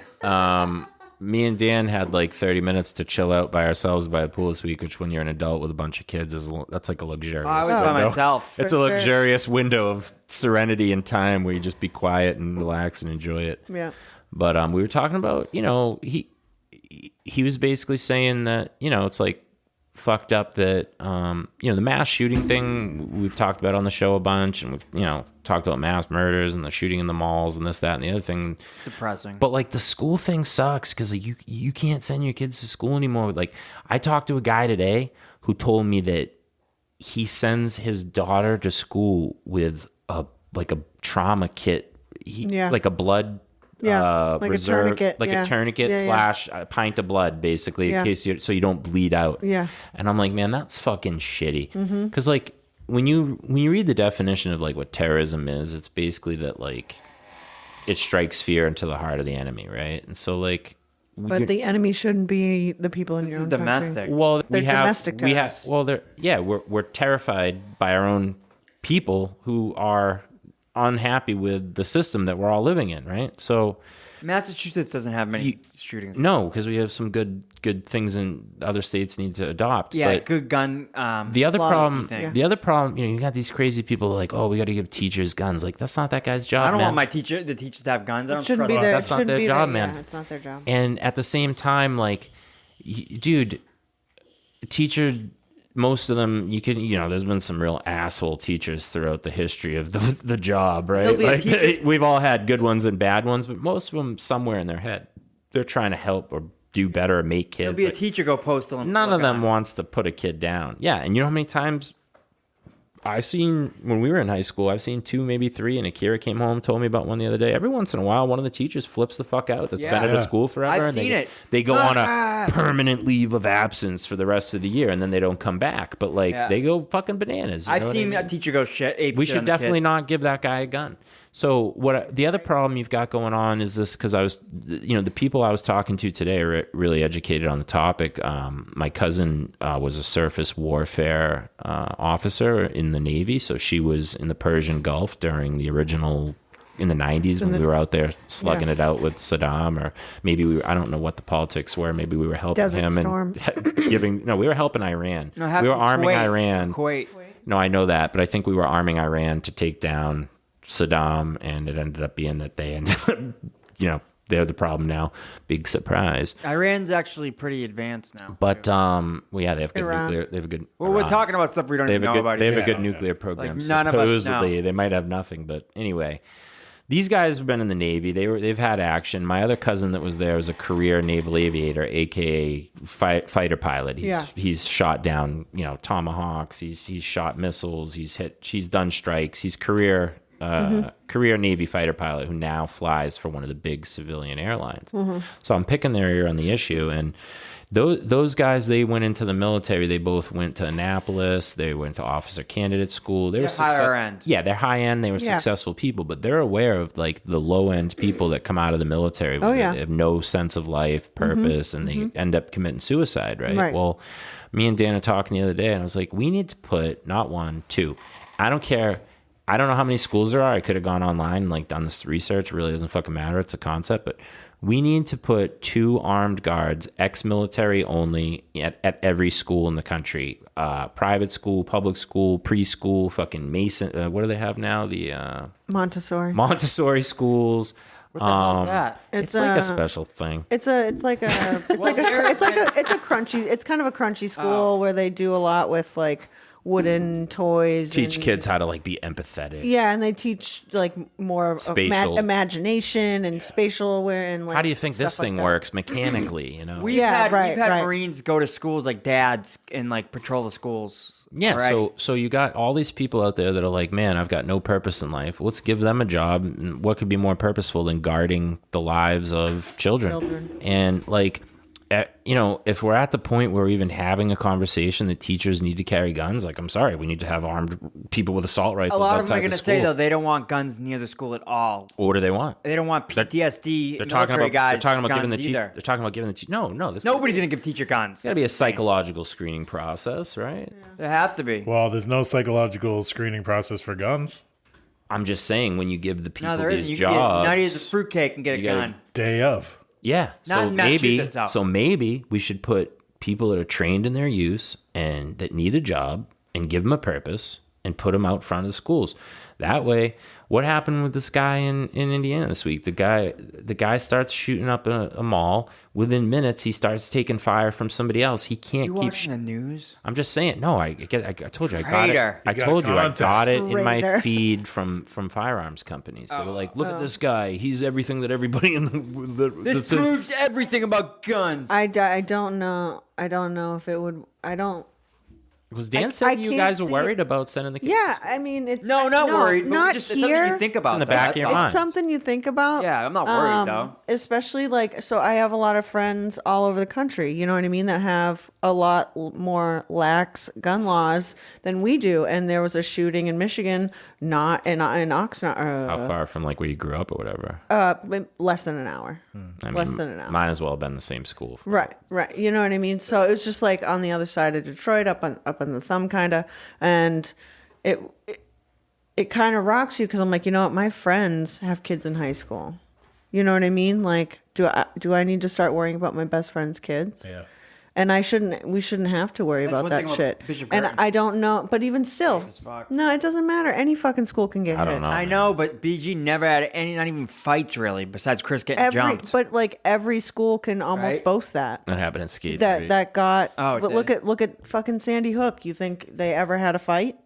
Me and Dan had like 30 minutes to chill out by ourselves by the pool this week, which when you're an adult with a bunch of kids that's like a luxurious I was by window. myself. It's For a sure. luxurious window of serenity and time where you just be quiet and relax and enjoy it. Yeah. But we were talking about, he was basically saying that, it's like fucked up that, the mass shooting thing we've talked about on the show a bunch, and we've, talked about mass murders and the shooting in the malls and this, that, and the other thing. It's depressing. But like the school thing sucks because like, you can't send your kids to school anymore. Like I talked to a guy today who told me that he sends his daughter to school with a trauma kit, like a blood like reserve, a tourniquet. like a tourniquet / a pint of blood, basically, in case so you don't bleed out. Yeah. And I'm like, man, that's fucking shitty. Because like when you read the definition of like what terrorism is, it's basically that like it strikes fear into the heart of the enemy, right? And so like, But the enemy shouldn't be the people in This your is own domestic. country. well, They're domestic we have, terrorists. well, we're terrified by our own people who are unhappy with the system that we're all living in, right? So Massachusetts doesn't have many shootings. no, because we have some good things in other states need to adopt. Yeah, but good gun. the other policy problem, thing. the other problem, you got these crazy people like, oh, we got to give teachers guns. Like that's not that guy's job. I don't man. want the teachers to have guns. I don't It shouldn't trust be them. their. That's it not shouldn't their be job, their, man. Yeah, it's not their job. And at the same time, like, dude, teacher, most of them, there's been some real asshole teachers throughout the history of the job, right? There'll be a Like, teacher- we've all had good ones and bad ones, but most of them somewhere in their head, they're trying to help or do better or make kids. There'll be a Like, teacher go postal. And none pull of a them gun. wants to put a kid down. Yeah, and you know how many times I've seen when we were in high school, I've seen 2, maybe 3, and Akira came home, told me about one the other day. Every once in a while, one of the teachers flips the fuck out that's been Yeah. out of school forever. I've and seen it. They go on a permanent leave of absence for the rest of the year, and then they don't come back. But like, Yeah. they go fucking bananas. You know I've what I seen mean? a teacher go ape We shit should on the definitely kid. not give that guy a gun. So the other problem you've got going on is this, because the people I was talking to today are really educated on the topic. My cousin was a surface warfare officer in the Navy, so she was in the Persian Gulf during the original, in the 90s when we were out there slugging it out with Saddam, or maybe I don't know what the politics were. Maybe we were helping Desert him Storm. and we were helping Iran. No, we were arming Kuwait. Iran. Kuwait. No, I know that, but I think we were arming Iran to take down Saddam, and it ended up being that they ended up, they're the problem now. Big surprise. Iran's actually pretty advanced now. But they have good Iran. nuclear. They have a good. Well, we're Iran. talking about stuff we don't They even have a know good. about. They have either. a good nuclear program. Like, none of us know. Supposedly, they might have nothing, but anyway. These guys have been in the Navy. They've had action. My other cousin that was there was a career naval aviator, aka fighter pilot. He's shot down, tomahawks. He's shot missiles. He's done strikes. He's career Navy fighter pilot who now flies for one of the big civilian airlines. So I'm picking their ear on the issue, and those guys, they went into the military. They both went to Annapolis. They went to officer candidate school. They were higher end. Yeah, they're high end. They were successful people, but they're aware of like the low end people that come out of the military. They have no sense of life, purpose, and they end up committing suicide. Right. Well, me and Dan are talking the other day, and I was like, we need to put not one, two. I don't care. I don't know how many schools there are. I could have gone online and like done this research. It really doesn't fucking matter. It's a concept, but we need to put 2 armed guards, ex-military only, at every school in the country. Private school, public school, preschool, fucking Mason. What do they have now? The Montessori schools. What the hell is that? It's like a special thing. It's kind of a crunchy school where they do a lot with like wooden toys. Teach kids how to like be empathetic. Yeah, and they teach like more of imagination and spatial awareness. And, like, how do you think this thing works mechanically? We've had Marines go to schools like dads and like patrol the schools. Yeah, right. So you got all these people out there that are like, man, I've got no purpose in life. Let's give them a job. And what could be more purposeful than guarding the lives of children? And like, if we're at the point where we're even having a conversation that teachers need to carry guns, like, I'm sorry, we need to have armed people with assault rifles. A lot of them are going to say, though, they don't want guns near the school at all. What do they want? They don't want PTSD. They're talking about guys. They're talking about giving the teacher. They're talking about giving the teacher. No. Nobody's going to give teacher guns. It's got to be a psychological screening process, right? Yeah. There have to be. Well, there's no psychological screening process for guns. I'm just saying, when you give the people these you jobs, not eat a fruitcake and get a gun. Day of. Yeah, so maybe we should put people that are trained in their use and that need a job and give them a purpose and put them out front of the schools. That way, what happened with this guy in Indiana this week? The guy starts shooting up a mall. Within minutes, he starts taking fire from somebody else. He can't you keep watching the news. I'm just saying. No, I told you I got it. I got it in my feed from firearms companies. They were like, "Look at this guy. He's everything that everybody in the this proves everything about guns." I don't know. I don't know if it would. I don't. Was Dan saying you guys were worried about sending the kids? Yeah, I mean, it's not worried. Not just here. It's something you think about in the back of your mind. It's something you think about. Yeah, I'm not worried though. Especially so I have a lot of friends all over the country. You know what I mean? That have a lot more lax gun laws than we do. And there was a shooting in Michigan, not in Oxnard. How far from like where you grew up or whatever? Less than an hour. Less than an hour. Might as well have been the same school. Right. You know what I mean? So it was just like on the other side of Detroit, up on the thumb, kind of, and it kind of rocks you because I'm like, you know what? My friends have kids in high school. You know what I mean? Like, do I need to start worrying about my best friend's kids? Yeah. And we shouldn't have to worry about that shit. And I don't know, but even still, no, it doesn't matter. Any fucking school can get hit. I don't know. I know, but BG never had any, not even fights really, besides Chris getting jumped. But like every school can almost boast that. That happened in Skate. That got. Oh, but look at fucking Sandy Hook. You think they ever had a fight?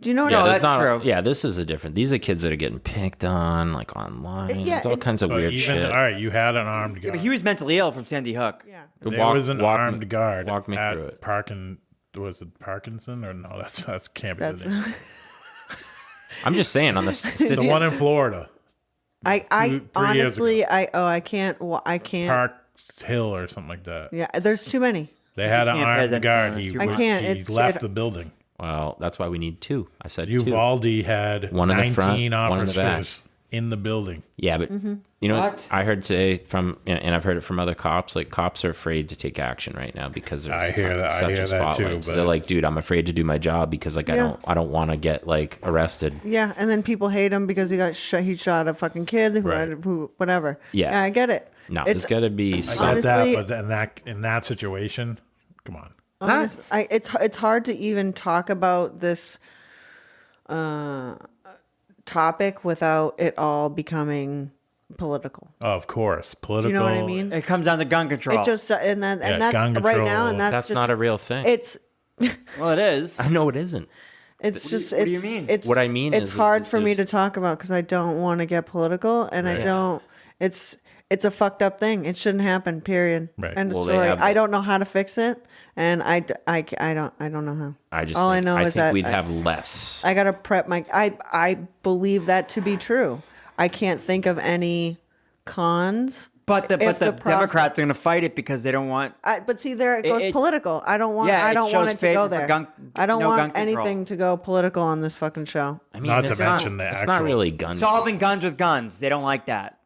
Do you know what I mean? that's not true. Yeah, this is a different. These are kids that are getting picked on, like online. It's all kinds of weird shit. All right, you had an armed guard. Yeah, but he was mentally ill from Sandy Hook. Yeah. There was an armed guard. Walk me through it. Was it Parkinson or no? That's can't be the name. I'm just saying on the the one in Florida. I honestly I can't. Park Hill or something like that. Yeah, there's too many. They had an armed guard. He left the building. Well, that's why we need 2. I said Uvalde had one in the 19 front, officers in the building. Yeah, but you know what? I heard today and I've heard it from other cops. Like cops are afraid to take action right now because there's such a spotlight. So they're like, dude, I'm afraid to do my job because like I don't want to get like arrested. Yeah, and then people hate him because he got shot. He shot a fucking kid who whatever. Yeah, I get it. No, there's got to be. I get that, but in that situation, come on. Honestly, it's hard to even talk about this topic without it all becoming political. Of course, political. Do you know what I mean? It comes down to gun control. It just and Yeah, that's gun right control. now, and That's just, not a real thing. It's well, it is. I know it isn't. it's just what do you it's mean? it's What I mean it's is hard that for me to there's- talk about because I don't want to get political, and I don't. It's a fucked up thing. It shouldn't happen. Period. Right. End of Well, they story. have I the- don't know how to fix it, and I don't know how. I just all think, I know I is think that we'd have less. I gotta prep my. I believe that to be true. I can't think of any cons. But the if Democrats are going to fight it because they don't want. But see, there it goes it- political. I don't want. Yeah, I it don't shows want it to favor go for there. gun- I don't no gun want control. anything to go political on this fucking show. I mean, Not to it's mention the it's actual- not really gun. Solving guns with guns. They don't like that.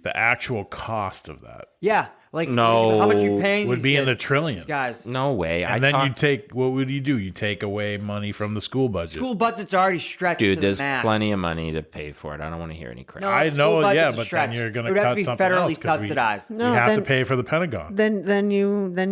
The actual cost of that Yeah. Like, No. how much you paying would these be in the kids, trillions. these guys? No way. And then you take, what would you do? You take away money from the school budget. School budget's already stretched Dude, to there's the max. plenty of money to pay for it. I don't want to hear any crap. No, I school know, budget's yeah, a but then stretch. you're going It to would have cut be something federally else. 'Cause subsidized. No, we have to then- pay for the Pentagon. Then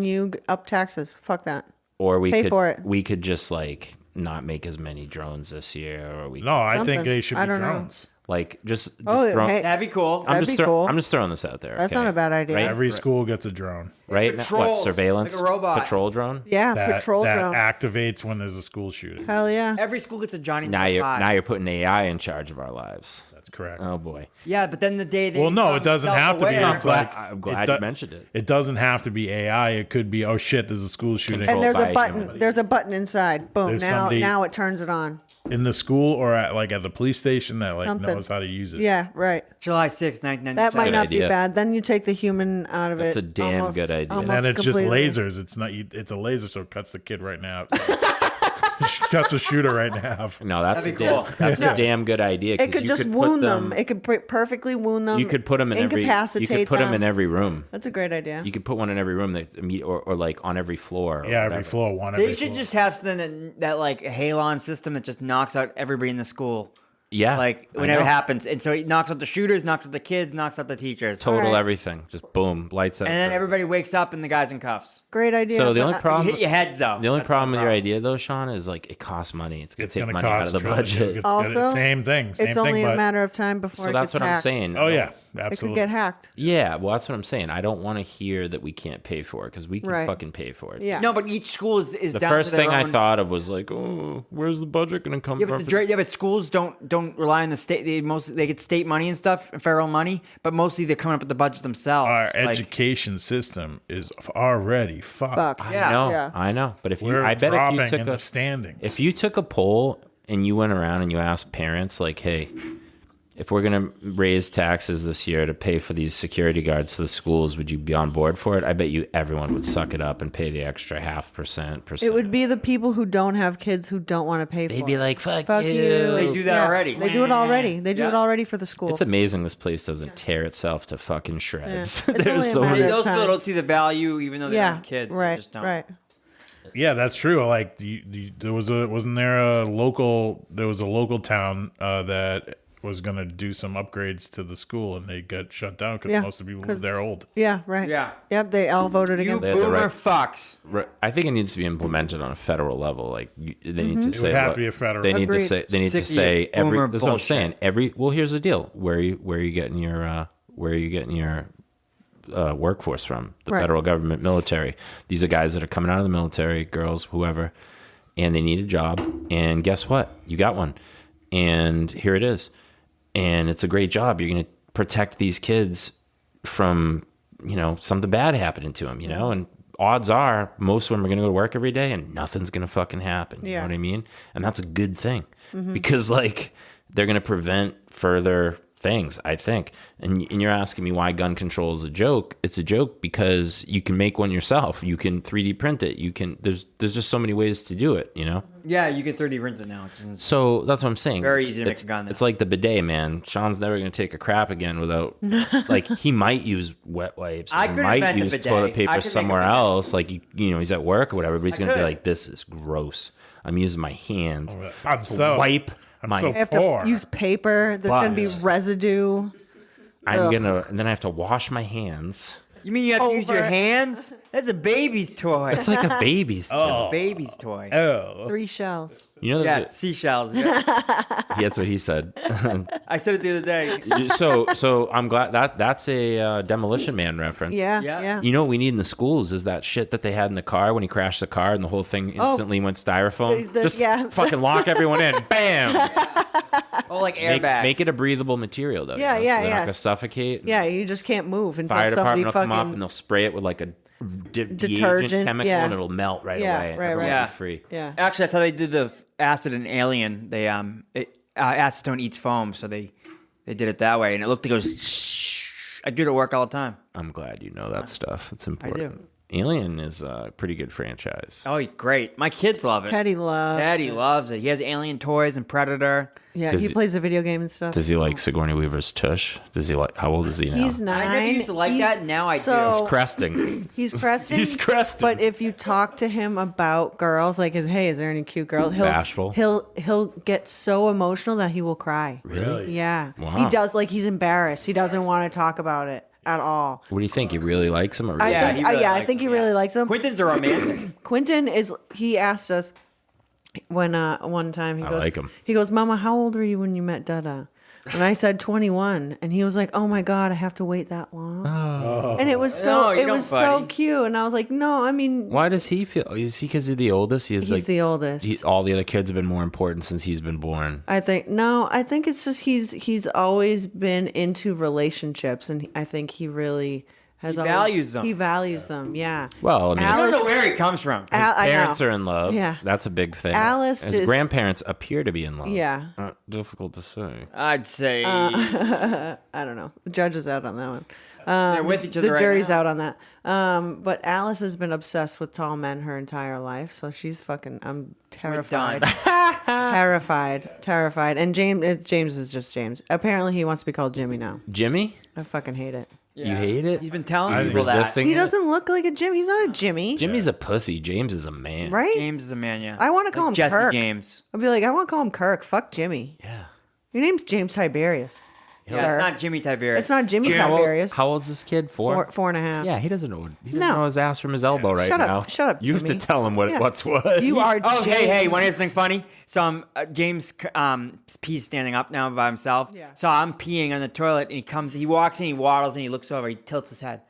you up taxes. Fuck that. Or we Pay could for it. we could just like not make as many drones this year, or we No, I Something. think they should I be don't know. drones. like just Oh, throw, hey, That'd be cool. I'm That'd just be cool. I'm just throwing this out there. That's okay? not a bad idea. Right? Every school gets a drone Right? What Patrols, surveillance? like a robot. Patrol drone? Yeah, that, patrol that drone. activates when there's a school shooting. Hell yeah. Every school gets a Johnny Now number you're 5. now you're putting AI in charge of our lives. That's correct. Oh boy. Yeah, but then the day they Well, no, become it doesn't have to be. self-aware- It's like I'm glad it you do- mentioned it. It doesn't have to be AI. It could be, oh shit, there's a school shooting Control. And there's by a button. human. There's a button inside. Boom. There's Now somebody- now it turns it on. in the school or at the police station that Something. knows how to use it. Yeah, right. July 6th, 1997. That might good not be idea. bad. Then you take the human out of That's it. a damn good idea. And almost then it's completely. just lasers. It's not. It's a laser, so it cuts the kid right now. Cuts a shooter right in half. No, that's That'd a be damn, cool. that's a damn good idea. It 'cause could you just put wound them. It could perfectly wound them. You could put them in every. You incapacitate could put them them. in every room. That's a great idea. You could put one in every room that or like on every floor. Or Yeah, every whatever. floor, one. They Every should floor. just have something that like a Halon system that just knocks out everybody in the school. Yeah, Like I whenever it know. happens, and so it knocks out the shooters, knocks out the kids, knocks out the teachers, Total Alright. everything. Just boom, lights out. and then for- everybody wakes up and the guy's in cuffs. Great idea. So the but only You problem. hit your heads though. The only That's problem with your problem. idea, though, Sean, is like it costs money. It's gonna It's take gonna money out of cost the trillions. budget. Also, same thing. Same it's thing. only but, a matter of time before So it that's gets what I'm hacked. saying. Oh yeah, It could absolutely. get hacked. Yeah, well, that's what I'm saying. I don't want to hear that we can't pay for it because we can Right. fucking pay for it. Yeah. No, but each school is The down first to their thing I own- thought of was like, oh, where's the budget going to come Yeah, from? but schools don't rely on the state. They get state money and stuff, federal money, but mostly they're coming up with the budget themselves. Our Like, education system is already fucked. Fuck. Yeah. I know, Yeah. I know. But if you, We're I bet dropping if you took in a the standings. if you took a poll and you went around and you asked parents like, hey, if we're gonna raise taxes this year to pay for these security guards for the schools, would you be on board for it? I bet you everyone would suck it up and pay the extra 0.5%. It would be the people who don't have kids who don't want to pay for They'd it. be like, fuck you. They do that already. They do it already. They do Yeah. it already for the school. It's amazing this place doesn't tear itself to fucking shreds. Yeah. It's There's only a so matter many. of those time. people don't see the value, even though they yeah. have kids. They Right. just don't. Right. Yeah, that's true. Like there was wasn't there a local town that was going to do some upgrades to the school, and they got shut down because Yeah, most of the people 'cause- they're old. Yeah. Right. Yeah. Yep. They all voted You against had it. the boomer right- fucks. I think it needs to be implemented on a federal level. Like they need to It say would have look, to be a federal. They need Agreed. to say they need Sick to of say your every. boomer That's what I'm bullshit. saying. Every. Well, here's the deal. Where are you getting your workforce from? The Right. federal government, military. These are guys that are coming out of the military, girls, whoever, and they need a job. And guess what? You got one, and here it is. And it's a great job. You're going to protect these kids from, something bad happening to them, and odds are most of them are going to go to work every day and nothing's going to fucking happen. You Yeah. know what I mean? And that's a good thing because they're going to prevent further things, I think. And you're asking me why gun control is a joke. It's a joke because you can make one yourself. You can 3D print it. There's just so many ways to do it, Yeah, you get 3D print it now. Which is So that's what I'm saying. Very It's- easy to make it's- a gun now. It's like the bidet, man. Sean's never going to take a crap again without, he might use wet wipes. I He could might invent a use bidet. toilet I paper could make a somewhere bidet. else. He's at work or whatever, but he's I going to be could. like, this is gross. I'm using my hand I'm to so wipe I'm my. so You have poor. to use paper. There's going to be But- residue. and then I have to wash my hands You mean you have to use your hands? That's a baby's toy. It's like a baby's toy. Baby's toy. Oh. 3 shells. You know, Yeah, seashells. Yeah. that's what he said. I said it the other day. so I'm glad that's a Demolition Man reference. Yeah, Yeah. yeah. You know what we need in the schools is that shit that they had in the car when he crashed the car and the whole thing instantly went styrofoam. Just fucking lock everyone in. Bam. Oh, like airbags. Make it a breathable material though. Yeah, so yeah, they're yeah. not gonna suffocate. Yeah, you just can't move until Fire somebody department will come up and fucking. they'll spray it with like a detergent Detergent, chemical yeah. and it'll melt right Yeah, away. And right, everyone right. will Yeah. be free. Yeah. Actually, that's how they did the acid in Alien. They acetone eats foam, so they did it that way, and it looked like it was. I do it at work all the time. I'm glad you know that stuff. It's important. do. Alien is a pretty good franchise. Oh, great! My kids love it. Teddy loves. Daddy loves it. He has Alien toys and Predator. Yeah, Does he he- plays the video game and stuff. Does he like Sigourney Weaver's tush? Does he like? How old is he now? He's 9. I never used to like that. Now I do. so, Cresting. He's cresting. He's cresting. But if you talk to him about girls, like, hey, is there any cute girls? Bashful. He'll get so emotional that he will cry. Really? Yeah. Wow. He does. Like, he's embarrassed. He doesn't want to talk about it at all. What do you think? He really likes him? Or I really? Yeah, think, he really I likes think he him, really yeah. likes him. Quentin's a romantic. Quentin is. He asked us when one time he I goes. like him. He goes, Mama, how old were you when you met Dada? And I said 21, and he was like, "Oh my God, I have to wait that long." And it was so No, you it don't, was so buddy. cute, and I was like, "No, I mean, Why does he feel? Is he because he's the oldest? he's the oldest." All the other kids have been more important since he's been born. I think it's just he's always been into relationships, and I think he really has. He always, values them. He values them. Yeah. Well, I mean, I Alice- don't know where he comes from. I parents know. are in love. Yeah. That's a big thing. Alice His is- grandparents appear to be in love. Yeah. Difficult to say. I'd say I don't know. The judge is out on that one. they're with each other. The right jury's now. out on that. But Alice has been obsessed with tall men her entire life, so she's fucking. I'm terrified. terrified. And James is just James. Apparently, he wants to be called Jimmy now. Jimmy, I fucking hate it. you hate it? He's been telling I people think that. resisting He it? doesn't look like a Jimmy. He's not a Jimmy, Jimmy's a pussy. James is a man. right? James is a man, yeah. I want to call him Jesse Kirk. James. I'll be like, I want to call him Kirk. Fuck Jimmy. Yeah. Your name's James Tiberius. Yeah, sir. it's not Jimmy Tiberius. It's not Jimmy How old- Tiberius. How old's this kid? 4? 4.5. Yeah, he doesn't know. He doesn't No. know his ass from his elbow right Shut up. now. Shut up, You have to Jimmy. tell him Yeah. what's what. You are. Oh, James. hey, want to hear something funny? So James pees standing up now by himself. Yeah. So I'm peeing on the toilet, and he walks in, he waddles in, he looks over, he tilts his head.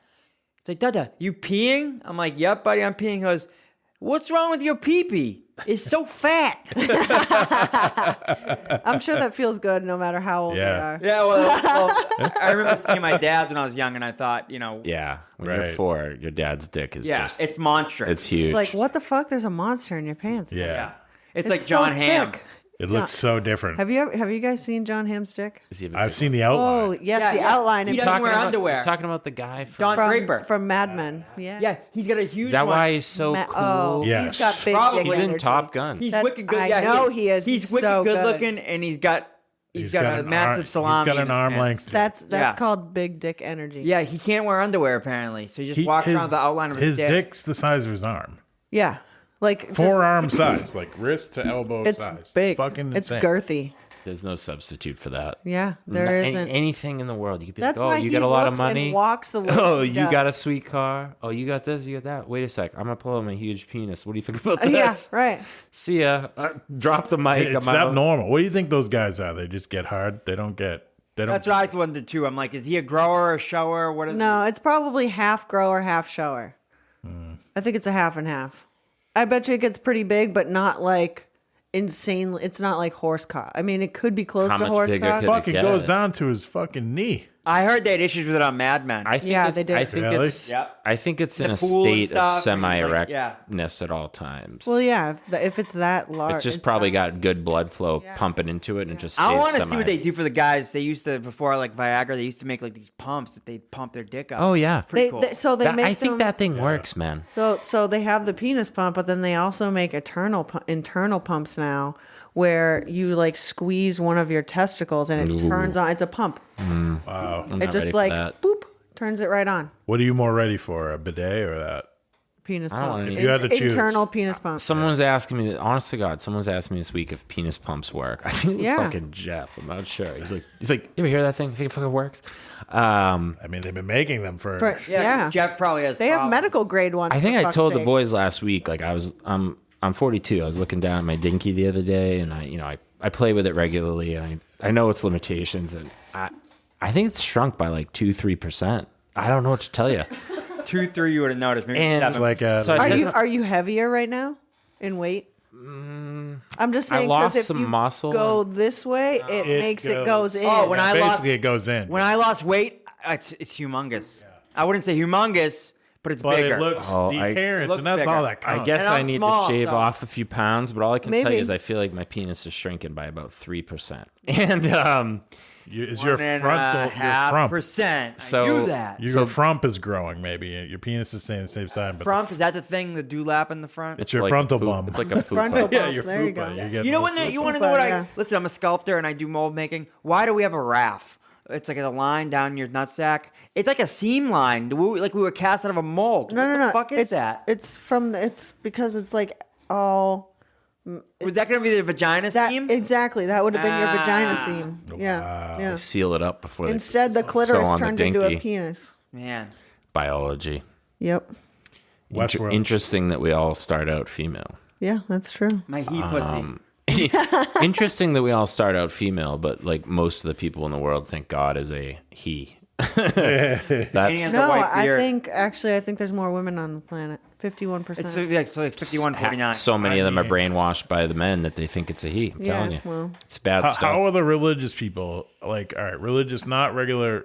He's like, Dada, you peeing? I'm like, yep, buddy, I'm peeing. He goes, what's wrong with your pee-pee? It's so fat. I'm sure that feels good no matter how old Yeah. they are. Yeah, well, I remember seeing my dad's when I was young, and I thought, Yeah, when you're Right. 4, your dad's dick is yeah, just it's monstrous. it's huge. Like, what the fuck? There's a monster in your pants. Yeah. Yeah. It's It's like so John Hamm. thick. It looks so different. Have you guys seen John Hamm's dick? Does he have a I've big seen one? the Oh outline. yes, Yeah, the yeah. outline. He in doesn't Talking wear about- underwear. you're talking about the guy from. Don Draper. from Mad Men. Yeah. Yeah, he's got a huge Is that one. why he's so Ma- cool? Oh, Yes. he's got big Probably. dick He's in energy. Top Gun. He's That's- wicked good. I Yeah, know he is. He's He's wicked so good good. looking, and he's got a an massive arm- salami. He's got in an his arm pants. length. That's Yeah. called big dick energy. Yeah, he can't wear underwear apparently, so he just walks around with the outline of his dick. dick's the size of his arm. Yeah. Like just- Forearm size, like wrist to elbow It's size. big. Fucking It's insane. girthy. There's no substitute for that. Yeah, there isn't. Anything in the world. You could be That's like, oh, why you he got a lot of looks and money. walks the way Oh, he you does. got a sweet car. Oh, you got this, you got that. Wait a sec. I'm going to pull out my huge penis. What do you think about Yeah, this? right. See ya. Drop the mic. It's I'm out. abnormal. What do you think those guys are? They just get hard. They don't. That's what I wondered too. I'm like, is he a grower, a shower? What is No, it's probably half grower, half shower. I think it's a half and half. I bet you it gets pretty big, but not like insane. It's not like horse cock. I mean, it could be close How to much horse bigger cock. could it fucking get? goes down to his fucking knee. I heard they had issues with it on Mad Men. I think Yeah, it's, they did. I think Really? it's. Yep. I think it's in The a pool and state of stuff, and semi-erectness at all times. Well, yeah, if it's that large, it's just probably got good blood flow pumping into it, and it just stays I want to semi. see what they do for the guys. They used to before like Viagra. They used to make like these pumps that they'd pump their dick up. Oh yeah. pretty cool. So they make I think them, that thing works, man. So they have the penis pump, but then they also make internal pumps now, where you like squeeze one of your testicles and it turns on. It's a pump. Wow. I'm It not just ready like for that. boop turns it right on. What are you more ready for, a bidet or that? penis I don't pump. want If you had to choose. Internal penis pump. Someone was asking me, honest to God, someone was asking me this week if penis pumps work. I think it was Yeah. fucking Jeff. I'm not sure. He's like, you ever hear that thing? Think it fucking works? I mean, they've been making them for. Yeah. Jeff probably has. They have problems. medical grade ones. I think for I fuck's told the sake. boys last week, like I'm 42. I was looking down at my dinky the other day, and I play with it regularly, and I know its limitations, and I think it's shrunk by like 2-3%. I don't know what to tell you. 2-3 you would have noticed. Maybe And- 7. It's like So I said- Are you heavier right now in weight? I'm just saying lost because if some you muscle go this way, it goes in. Oh, when I basically lost- it goes in. When I lost weight, it's humongous. I wouldn't say humongous, but it's but bigger. it looks Oh, the I- appearance, looks and that's bigger. all that I counts. guess And I I'm need small, to shave so- off a few pounds, but all I can tell you Maybe. is I feel like my penis is shrinking by about 3%. And Is your 1.5%. So- I knew that. your frump is growing? Maybe your penis is staying the same size, but Frump, is that the thing? The dewlap in the front? it's your like frontal food- bump. It's like a food Frontal bump. yeah, bump. your There you fupa. go. You're getting You know more when fupa. you want to know what Yeah. Listen, I'm a sculptor and I do mold making. Why do we have a raft? It's like a line down your nutsack. It's like a seam line. Like we were cast out of a mold. No, what no. the fuck is it's, that? It's because it's like all Was that going to be the vagina that seam? exactly. That would have been your vagina Ah. seam. Yeah, Wow. yeah. Seal it up before Instead, the they clitoris sew on the turned into a dinky. penis. Man. Biology. Yep. Westworld. Interesting that we all start out female. Yeah, that's true. My he pussy. Interesting that we all start out female, but like most of the people in the world think God is a he. And he has That's a No, white I beard. think there's more women on the planet. 51%. It's like 51-49. so many of them are brainwashed by the men that they think it's a he. I'm telling you, well. it's bad How stuff. are the religious people like? All right, religious, not regular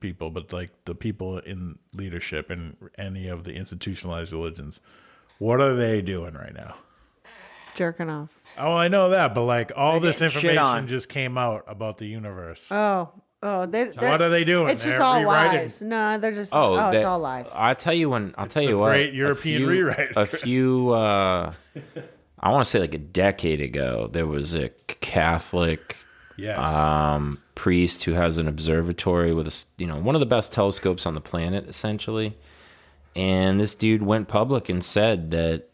people, but like the people in leadership in any of the institutionalized religions. What are they doing right now? jerking off. Oh, I know that, but like all this getting shit on. information just came out about the universe. Oh, they're what are they doing? It's just They're all rewriting. lies. No, they're just. That- it's all lies. I'll tell you what. great European rewriters. A few. I want to say like a decade ago, there was a Catholic Yes. priest who has an observatory with one of the best telescopes on the planet, essentially. And this dude went public and said that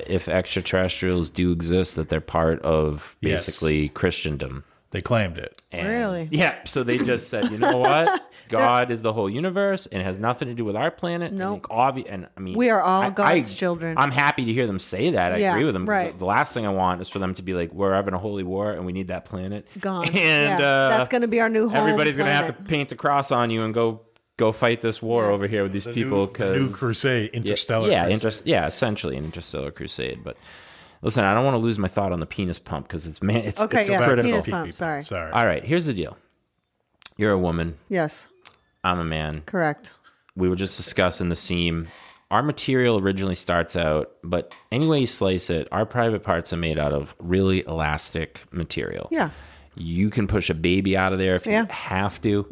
if extraterrestrials do exist, that they're part of Yes. basically Christendom. They claimed it. And- Really? Yeah. So they just said, you know what? God is the whole universe and it has nothing to do with our planet. Nope. And I mean, We are all God's children. I'm happy to hear them say that. I Yeah, agree with them. 'Cause right. The last thing I want is for them to be like, we're having a holy war and we need that planet Gone. And Yeah, that's going to be our new home. everybody's gonna have to planet. paint a cross on you and go fight this war over here with these people New because crusade, interstellar. yeah, crusade. essentially an interstellar crusade. But listen, I don't want to lose my thought on the penis pump because it's Okay, it's yeah, critical. penis pump. Sorry. Sorry. All right, here's the deal. You're a woman. Yes, I'm a man. correct. We were just discussing the seam. Our material originally starts out, but any way you slice it, our private parts are made out of really elastic material. Yeah. You can push a baby out of there if Yeah. you have to.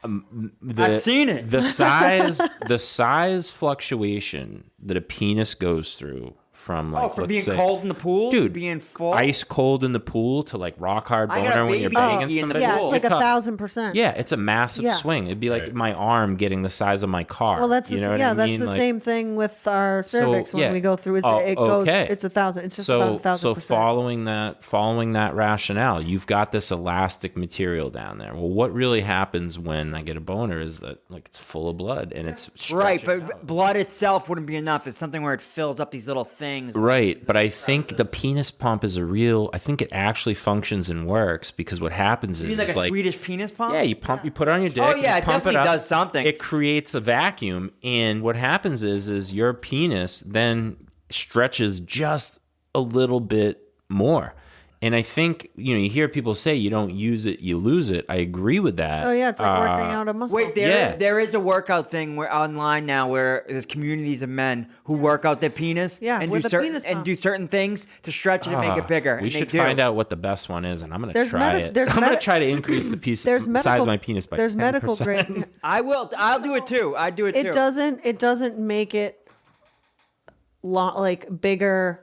I've seen it. The size fluctuation that a penis goes through from like from let's being say, cold in the pool to dude, being full. ice cold in the pool to like rock hard I got a boner when you're baby banging monkey in the somebody. Yeah, pool. it's like It's 1,000%. Yeah, it's a massive Yeah. swing. It'd be like Right. my arm getting the size of my car. Well, that's you know what yeah, I that's mean? the Like, same thing with our So, cervix when yeah. we go through it. Oh, It goes. okay. It's 1,000. It's just about 1,000%. So following that rationale, you've got this elastic material down there. Well, what really happens when I get a boner is that like it's full of blood and it's Right, stretching but out. blood itself wouldn't be enough. It's something where it fills up these little things. Right, but I think the penis pump is I think it actually functions and works because what happens You is mean like a like Swedish penis pump? yeah, you put it on your dick. Oh, yeah, you it pump definitely up, does something. It creates a vacuum, and what happens is your penis then stretches just a little bit more. And I think you hear people say you don't use it, you lose it. I agree with that. Oh yeah, it's like working out a muscle. Wait, Yeah. there is a workout thing where online now where there's communities of men who work out their penis Yeah, and with do a certain penis and pump. do certain things to stretch it and make it bigger. We and should they do. find out what the best one is, and I'm gonna There's try medi- it. there's I'm gonna medi- try to increase the There's medical, size of my penis by There's 10%. medical grade. I'll do it too. I do it too. It doesn't make it like bigger.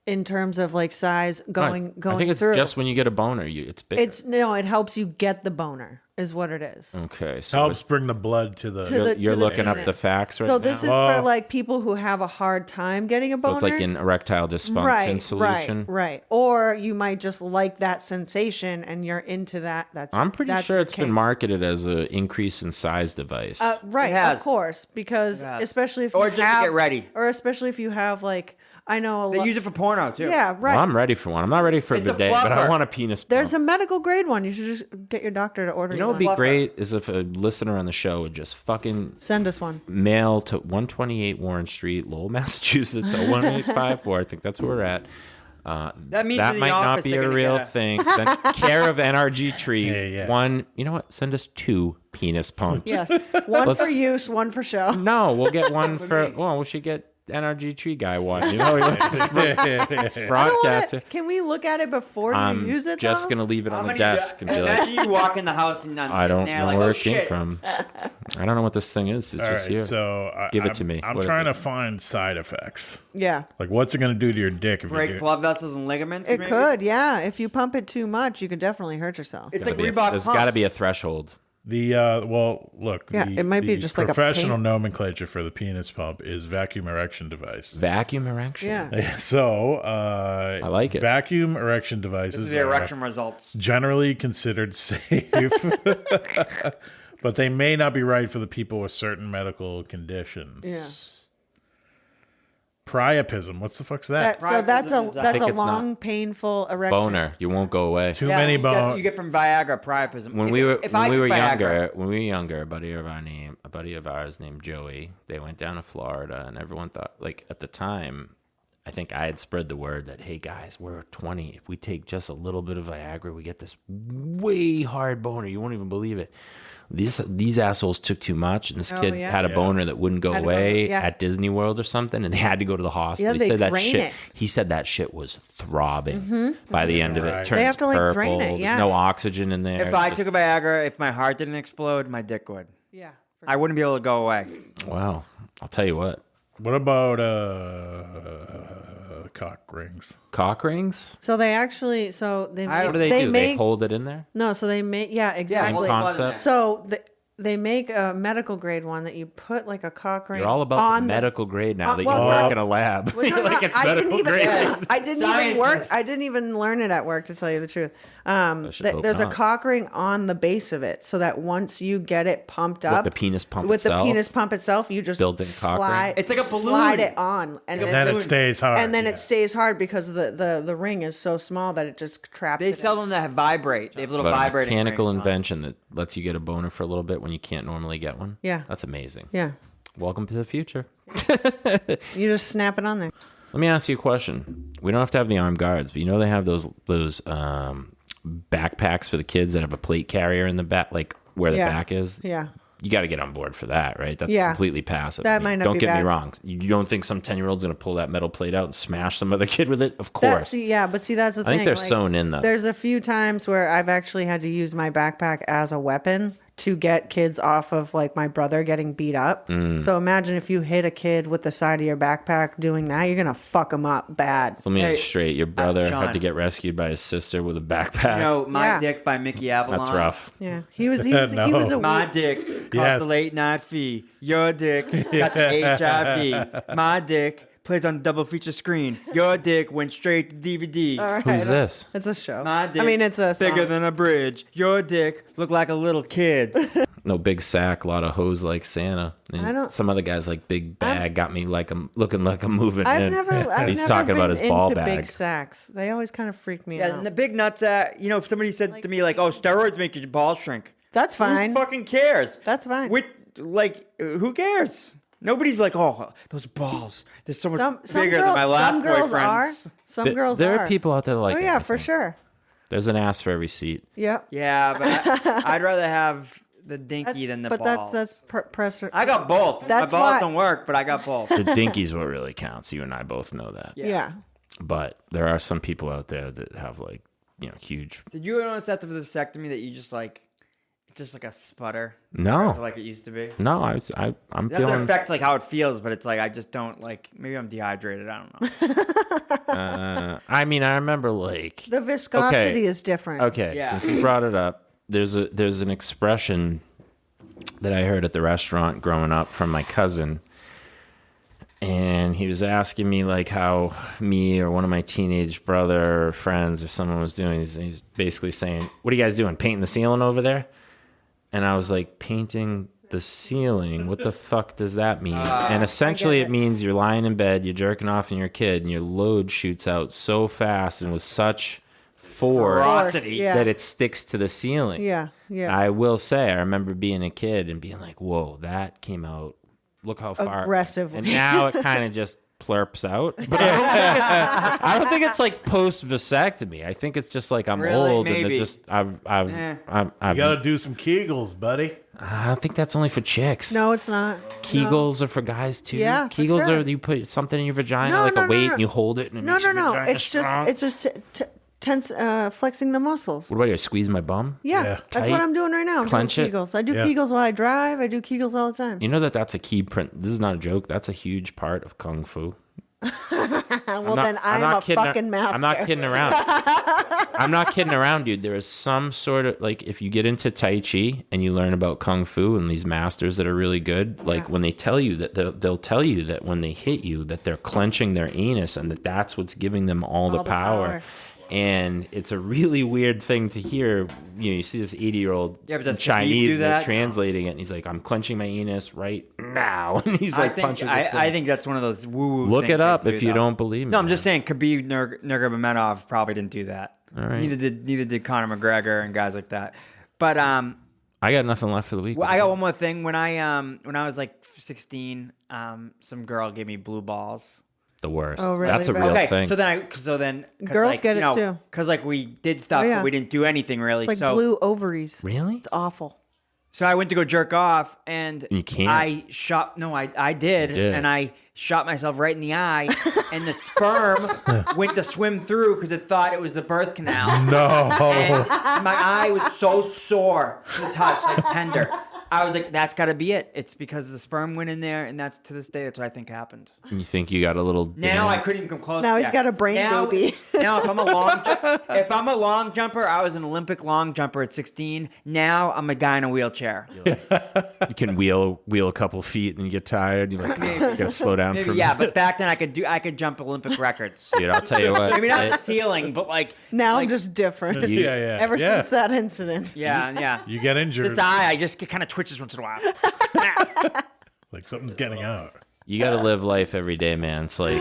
in terms of like size going I think it's through. just when you get a boner, it's bigger. It helps you get the boner is what it is. Okay, so Helps bring the blood to the. you're the looking up penis. the facts right So now. this is for like people who have a hard time getting a boner. So it's like an erectile dysfunction solution. Right. Or you might just like that sensation and you're into that. I'm pretty that's sure your it's been kink. marketed as an increase in size device. Right, It has. of course, because has. especially if Or you just to have, get ready. or especially if you have like I know a They lot. use it for porno too. Yeah, right. Well, I'm ready for one. I'm not ready for a It's a bidet, but I fluffer. want a penis pump. There's a medical grade one. You should just get your doctor to order You know what would one. be great is if a listener on the show would just fucking Send us one. mail to 128 Warren Street, Lowell, Massachusetts, 01854. I think that's where we're at. That means that in the might not office be they're a gonna real get a- thing. Then care of NRG Tree. Yeah. One, you know what? Send us 2 penis pumps. Yes, one Let's- for use, one for show. No, we'll get one for. Well, we should get NRG Tree guy one. You know, he likes to broadcast it. Can we look at it before you I'm use it? just though? gonna leave it on the many desk and be like, Imagine you walk in the house and I'm I don't sitting there know like, where oh, it came shit. from. I don't know what this thing is. It's All just right, here. so Give it to me. I'm What is trying it? to find side effects. Yeah, Like, what's it going to do to your dick if you Break do? blood vessels and ligaments. it maybe? could. Yeah, if you pump it too much, you could definitely hurt yourself. It's like There's Reebok got to pumps. be a threshold. The well, look. Yeah, the, it might be the just like a professional paint. nomenclature for the penis pump is vacuum erection device. Vacuum erection. Yeah. So, I like it. Vacuum erection This devices is the are erection results. generally considered safe, but they may not be right for the people with certain medical conditions. Yeah. Priapism. What's the fuck's that? So that's a I that's think a it's not. long, painful erection. Boner. You won't go away. Too many that's what bones. you get from Viagra, priapism. When If- we were if when I we took were Viagra- younger, a buddy of ours named Joey, they went down to Florida, and everyone thought, like at the time, I think I had spread the word that, hey guys, we're 20. If we take just a little bit of Viagra, we get this way hard boner. You won't even believe it. These assholes took too much, and this kid yeah. had a boner that wouldn't go Had to go- away yeah. at Disney World or something, and they had to go to the hospital. Yeah, he they said that drain shit. it. He said that shit was throbbing by the end of it. Right. It They turns have to, like, purple. drain it, yeah. There's no oxygen in there. If I took a Viagra, if my heart didn't explode, my dick would. Yeah. I wouldn't be able to go away. Wow, I'll tell you what. What about cock rings? Cock rings? So they actually, so they I- What do they do? They hold it in there? no, so they make yeah exactly. hold it in Concept. there. So they make a medical grade one that you put like a cock ring. You're all about on the medical grade now that well, you well, work in a lab. Which You're I'm like, not- it's I medical didn't even, grade. I didn't even work. Scientist. I didn't even learn it at work, to tell you the truth. should hope There's a not. cock ring on the base of it, so that once you get it pumped up the penis pump with itself? the penis pump itself, you just Built-in cock ring? slide. It's like a balloon. Slide it on, and And then it stays hard. and then yeah. it stays hard because the ring is so small that it just traps. They it sell in. them that vibrate. They have little But a vibrating mechanical rings on them. invention that lets you get a boner for a little bit when you can't normally get one. Yeah. That's amazing. Yeah, Welcome to the future. you just snap it on there. Let me ask you a question. We don't have to have the armed guards, but you know they have those backpacks for the kids that have a plate carrier in the back, like where the Yeah. back is. Yeah. You got to get on board for that, right? That's Yeah. completely passive. That might not don't be get me bad. wrong. You don't think some 10-year-old's going to pull that metal plate out and smash some other kid with it? Of But course. see, that's the I thing. think they're like, sewn in, though. There's a few times where I've actually had to use my backpack as a weapon to get kids off of like my brother getting beat up. Mm. So imagine if you hit a kid with the side of your backpack doing that, you're gonna fuck him up bad. Let me get Hey, it straight. Your brother Sean. had to get rescued by his sister with a backpack. You know, My Yeah. Dick by Mickey Avalon. That's rough. Yeah, he was a My dick cost Yes. the late night fee. Your dick got the HIV. My dick plays on double feature screen. Your dick went straight to DVD. All right. Who's this? It's a show. My dick I mean, it's a bigger song. than a bridge. Your dick looked like a little kid's. No big sack, a lot of hose like Santa. And I don't- some other guys like big bag got me like I'm looking like I'm moving I've in. never. He's I've talking never about been his ball into bag. big sacks. They always kind of freak me Yeah, out. and the big nuts. You know, somebody said to me like, "Oh, steroids make your balls shrink." That's fine. Who fucking cares? That's fine. Who cares? Nobody's like, "Oh, those balls. They're so much Some bigger than my last some girls are. boyfriend's." Some girls there are. are people out there like Oh yeah, for anything. sure. There's an ass for every seat. Yep. Yeah, but I'd rather have the dinky than the but balls. that's pressure. I got both. That's my balls why- don't work, but I got both. The dinky's what really counts. You and I both know that. Yeah. But there are some people out there that have like, huge. Did you ever notice after the vasectomy that you just like just like a sputter. No. Like it used to be. No, I'm It doesn't feeling. affect like how it feels, but it's like I just don't like. Maybe I'm dehydrated. I don't know. I mean, I remember like The viscosity is different. Okay, Yeah. since you brought it up, there's an expression that I heard at the restaurant growing up from my cousin, and he was asking me like how me or one of my teenage brother or friends or someone was doing. He's basically saying, "What are you guys doing? Painting the ceiling over there?" And I was like, "Painting the ceiling? What the fuck does that mean?" And essentially, it means you're lying in bed, you're jerking off, and you're a kid, and your load shoots out so fast and with such force Ferocity. Yeah. that it sticks to the ceiling. Yeah. Yeah. I will say, I remember being a kid and being like, "Whoa, that came out. Look how far." Aggressively. And now it kind of just plurps out. But I don't think it's like post vasectomy. I think it's just like I'm Really? old and Maybe. it's just I've You gotta do some Kegels, buddy. I don't think that's only for chicks. No, it's not. Kegels are for guys too. Yeah, for Kegels sure. are you put something in your vagina No, like no, a no, weight no. and you hold it and it makes your vagina strong. It's just tense, flexing the muscles. What about you? Squeeze my bum? Yeah, Yeah. that's Tight. what I'm doing right now. I'm Clench doing it. Kegels. I do Yeah. Kegels while I drive. I do Kegels all the time. You know that's a key print. This is not a joke. That's a huge part of kung fu. Well, then I'm a fucking master. I'm not kidding around. I'm not kidding around, dude. There is some sort of like if you get into Tai Chi and you learn about Kung Fu and these masters that are really good, like when they tell you that they'll tell you that when they hit you that they're clenching their anus and that's what's giving them all the power. And it's a really weird thing to hear. You know, you see this 80-year-old Yeah, but does Khabib Chinese do that's that? translating it, and he's like, "I'm clenching my anus right now," and he's like punching this thing. I think that's one of those woo-woo Look things it up they do, if you though. don't believe me. No, I'm just saying Khabib Nurmagomedov probably didn't do that. All right. Neither did Conor McGregor and guys like that. But I got nothing left for the week. well, I got one more thing. When I was like 16, some girl gave me blue balls. The worst. Oh, really? That's a Bad. real Okay, thing. so then Girls like, get it, too. Because like we did stuff, Oh, yeah. but we didn't do anything really. It's like so blue ovaries. Really? It's awful. So I went to go jerk off, and You can't. I did, did. and I shot myself right in the eye, and the sperm went to swim through because it thought it was the birth canal. No. And my eye was so sore to the touch, like tender. I was like, that's got to be it. It's because the sperm went in there, and that's to this day, that's what I think happened. You think you got a little. Now I couldn't even come close. Now to he's that. got a brain now, booby. Now, if I'm a long jumper, I was an Olympic long jumper at 16. Now I'm a guy in a wheelchair. You can wheel a couple feet and you get tired. You're like, you gotta slow down for Maybe, a yeah, minute. but back then I could jump Olympic records. Dude, I'll tell you what. Maybe not the ceiling, but like Now like, I'm just different. You- Yeah. Ever since that incident. yeah. You get injured. This eye, I just kind of twitches once in a while. Like something's getting out. You got to live life every day, man. It's like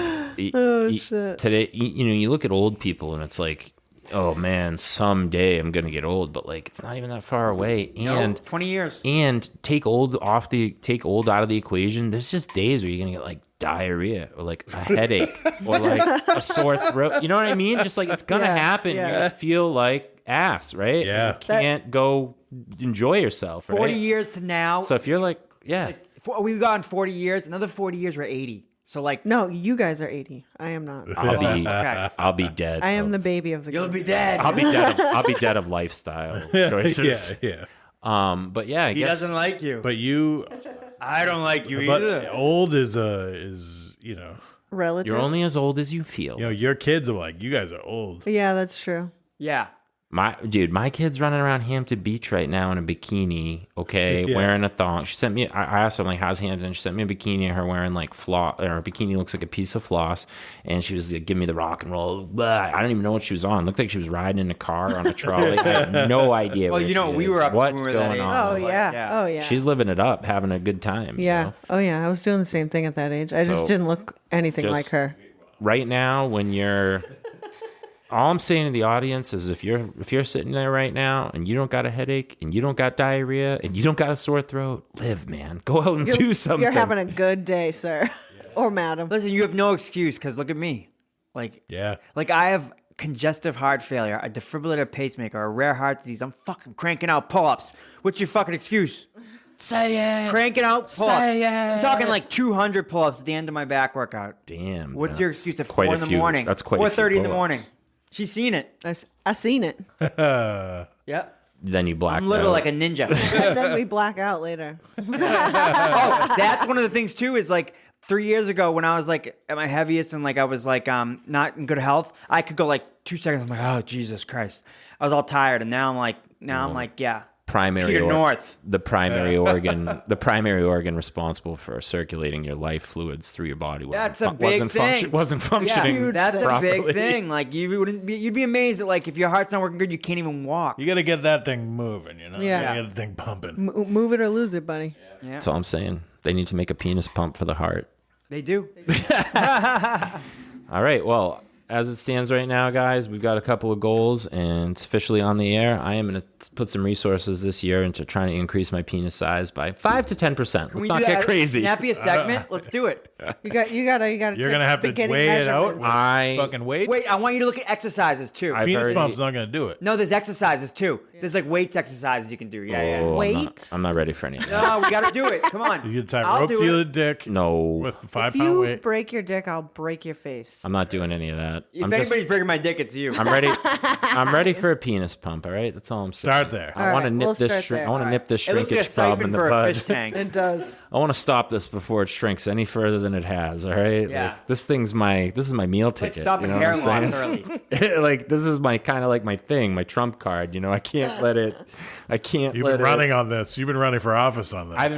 shit. today. You look at old people, and it's like, oh man, someday I'm gonna get old. But like, it's not even that far away. And 20 years. and take old out of the equation. There's just days where you're gonna get like diarrhea or like a headache or like a sore throat. You know what I mean? Just like it's gonna Yeah, happen. yeah. You're gonna feel like ass, right? Yeah. And you can't go enjoy yourself. Right? 40 years to now. So if you're like, yeah. We've gone 40 years. Another 40 years, we're 80. So like, No, you guys are 80. I am not. okay. I'll be dead. I am the baby of the You'll group. be dead. I'll be dead of lifestyle choices. Yeah. But yeah, I He guess doesn't like you. But you, I don't like you but either. old is Relative. you're only as old as you feel. your kids are like, you guys are old. Yeah, that's true. Yeah. My kid's running around Hampton Beach right now in a bikini, okay, Yeah. wearing a thong. She sent me. I asked her like, "How's Hampton?" She sent me a bikini of her wearing like floss, or her bikini looks like a piece of floss, and she was like, "Give me the rock and roll." Blah. I don't even know what she was on. Looked like she was riding in a car on a trolley. I had no idea. Well, where you know, she we is. were up when What's we were that going age. on? Oh, like, yeah. yeah. Oh, yeah. She's living it up, having a good time. you Yeah. know? Oh, yeah. I was doing the same thing at that age. I just So, didn't look anything just- like her. Right now, when you're all I'm saying to the audience is if you're sitting there right now and you don't got a headache and you don't got diarrhea and you don't got a sore throat, live, man. Go out and do something. You're having a good day, sir. Or madam. Listen, you have no excuse because look at me. Like I have congestive heart failure, a defibrillator pacemaker, a rare heart disease. I'm fucking cranking out pull-ups. What's your fucking excuse? Say it. Cranking out pull-ups. Say it. I'm talking like 200 pull-ups at the end of my back workout. Damn. What's man, your that's excuse at quite 4 a in the few- morning? That's quite a few 4:30 in the pull-ups. morning. She's seen it. I seen it. Yeah. then you black I'm literally out. like a ninja. And then we black out later. Oh, that's one of the things too. Is like 3 years ago when I was like at my heaviest and like I was like not in good health, I could go like 2 seconds. I'm like, oh Jesus Christ, I was all tired, and now I'm like, yeah. primary Peter North. the primary organ responsible for circulating your life fluids through your body That's a big thing. wasn't functioning That's properly. a big thing. Like you'd be amazed that like if your heart's not working good, you can't even walk. You got to get that thing moving, you know? Yeah. You got to get the thing pumping. Move it or lose it, buddy. Yeah, That's all I'm saying. They need to make a penis pump for the heart. they do. All right. Well, as it stands right now, guys, we've got a couple of goals, and it's officially on the air. I am going to put some resources this year into trying to increase my penis size by 5 to 10%. Let's not get crazy. Can that be a segment? Let's do it. You gotta. You're going to have to weigh it out with fucking weights. Wait, I want you to look at exercises too. Penis pump's not going to do it. No, there's exercises too. There's like weights exercises you can do. Yeah. Oh, Weights? I'm not ready for any of that. No, we got to do it. Come on. You can tie I'll rope do to your it. dick No, with a If 5-pound you weight. break your dick, I'll break your face. I'm not doing any of that. If I'm anybody's breaking my dick, it's you. I'm ready. I'm ready for a penis pump. All right, that's all I'm saying. Start there. I want to right, nip we'll this. start there. I want to nip this It looks like a shrinkage problem siphon in the for a bud. fish tank. It does. I want to stop this before it shrinks any further than it has. All right. Yeah. Like, this is my meal Like ticket. stopping you know hair what loss I'm early. saying? Like this is my kind of like my thing, my trump card. You know, I can't let it. I can't. You've let been running on this. You've been running for office on this. I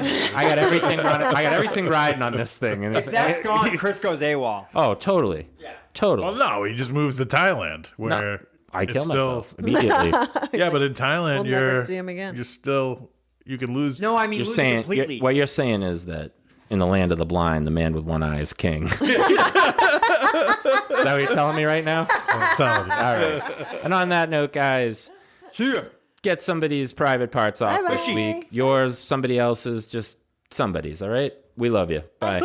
got everything running. I got everything riding on this thing. And If that's gone, Chris goes AWOL. Oh, totally. Yeah. Totally. Well, no, he just moves to Thailand where I it's kill still, myself immediately. Yeah, but in Thailand, We'll never see him again. you're still, you can lose. No, I mean You're lose it saying completely. what you're saying is that in the land of the blind, the man with one eye is king. Is that what you're telling me right now? I'm telling you. All right. And on that note, guys, get somebody's private parts off Bye-bye. this week. Yours, somebody else's, just somebody's. All right. We love you. Bye.